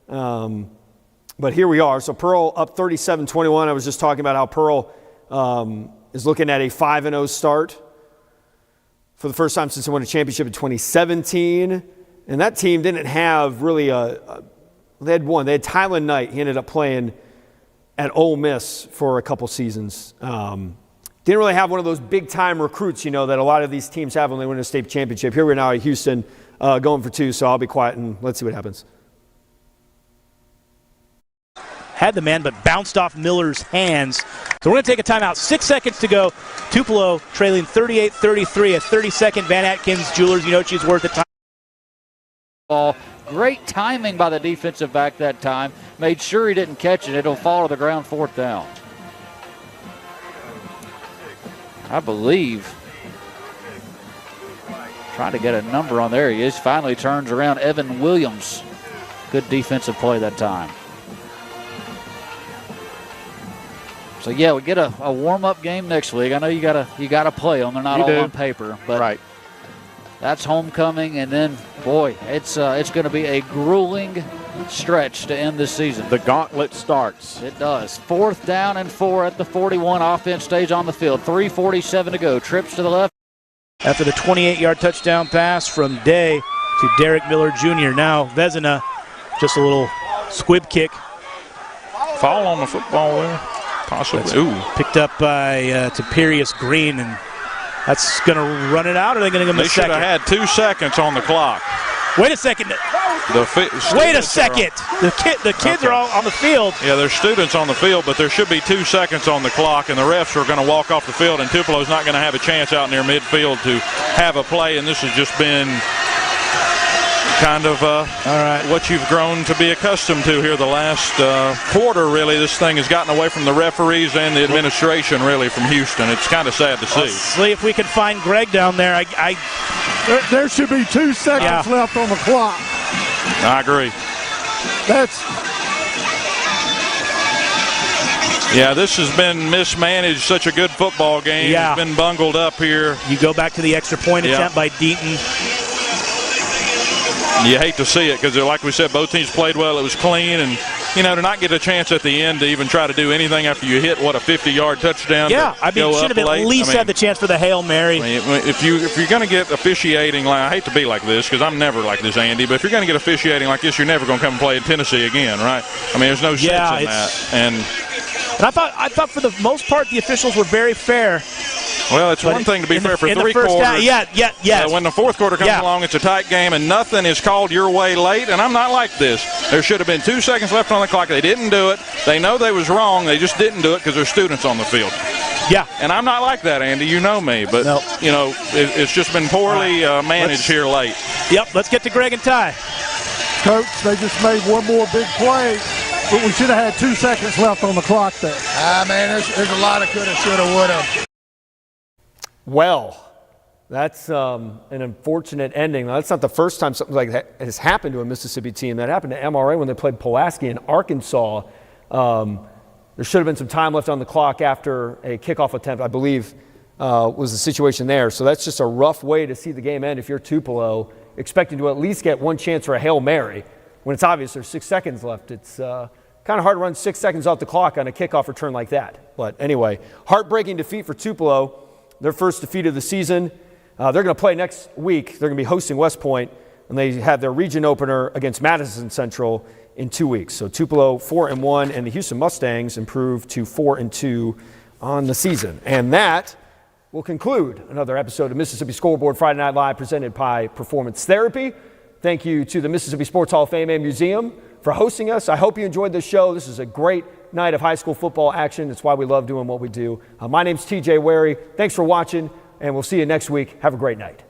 But here we are. So Pearl up 37-21. I was just talking about how Pearl is looking at a 5-0 start for the first time since they won a championship in 2017. And that team didn't have really they had one. They had Tylen Knight. He ended up playing at Ole Miss for a couple seasons. Didn't really have one of those big-time recruits, that a lot of these teams have when they win a state championship. Here we're now at Houston going for 2, so I'll be quiet and let's see what happens. Had the man, but bounced off Miller's hands. So we're going to take a timeout. 6 seconds to go. Tupelo trailing 38-33. A 30-second Van Atkins Jewelers. She's worth the time. Ball. Great timing by the defensive back that time. Made sure he didn't catch it. It'll fall to the ground, 4th down. I believe. Trying to get a number on there. He is. Finally turns around. Evan Williams. Good defensive play that time. So yeah, we get a warm-up game next week. I know you gotta play them. They're not all on paper, but right. That's homecoming, and then boy, it's going to be a grueling stretch to end this season. The gauntlet starts. It does. 4th down and 4 at the 41. Offense stays on the field. 3:47 to go. Trips to the left. After the 28-yard touchdown pass from Day to Derek Miller Jr. Now Vezina, just a little squib kick. Fall on the football there. Possibly. Ooh. Picked up by Tiberius Green, and that's going to run it out, or are they going to give him a second? They should have had 2 seconds on the clock. Wait a second. Wait a second. The kids are all on the field. Yeah, there's students on the field, but there should be 2 seconds on the clock, and the refs are going to walk off the field, and Tupelo's not going to have a chance out near midfield to have a play, and this has just been kind of what you've grown to be accustomed to here the last quarter, really. This thing has gotten away from the referees and the administration, really, from Houston. It's kind of sad to see. See if we can find Greg down there. There should be 2 seconds left on the clock. I agree. Yeah, this has been mismanaged. Such a good football game. Yeah. It's been bungled up here. You go back to the extra point attempt by Deaton. You hate to see it because, like we said, both teams played well. It was clean, and to not get a chance at the end to even try to do anything after you hit a 50-yard touchdown. Yeah, should have at least had the chance for the Hail Mary. If you're going to get officiating, I hate to be like this because I'm never like this, Andy. But if you're going to get officiating like this, you're never going to come and play in Tennessee again, right? There's no sense in that. And I thought for the most part the officials were very fair. Well, it's one thing to be fair for 3 quarters. When the 4th quarter comes along, it's a tight game, and nothing is called your way late, and I'm not like this. There should have been 2 seconds left on the clock. They didn't do it. They know they was wrong. They just didn't do it because there's students on the field. Yeah. And I'm not like that, Andy. You know me. But, it's just been poorly managed here late. Yep, let's get to Greg and Ty. Coach, they just made one more big play, but we should have had 2 seconds left on the clock there. There's a lot of coulda, shoulda, woulda. Well, that's an unfortunate ending. Now, that's not the first time something like that has happened to a Mississippi team. That happened to MRA when they played Pulaski in Arkansas. There should have been some time left on the clock after a kickoff attempt, I believe. was the situation there. So that's just a rough way to see the game end if you're Tupelo, expecting to at least get one chance for a Hail Mary when it's obvious there's 6 seconds left. It's kind of hard to run 6 seconds off the clock on a kickoff return like that. But anyway, heartbreaking defeat for Tupelo, their first defeat of the season. They're going to play next week. They're going to be hosting West Point, and they have their region opener against Madison Central in 2 weeks. So Tupelo 4-1, and the Houston Mustangs improved to 4-2 on the season. And that will conclude another episode of Mississippi Scoreboard Friday Night Live presented by Performance Therapy. Thank you to the Mississippi Sports Hall of Fame and Museum for hosting us. I hope you enjoyed this show. This is a great night of high school football action. It's why we love doing what we do. My name's TJ Wary. Thanks for watching, and we'll see you next week. Have a great night.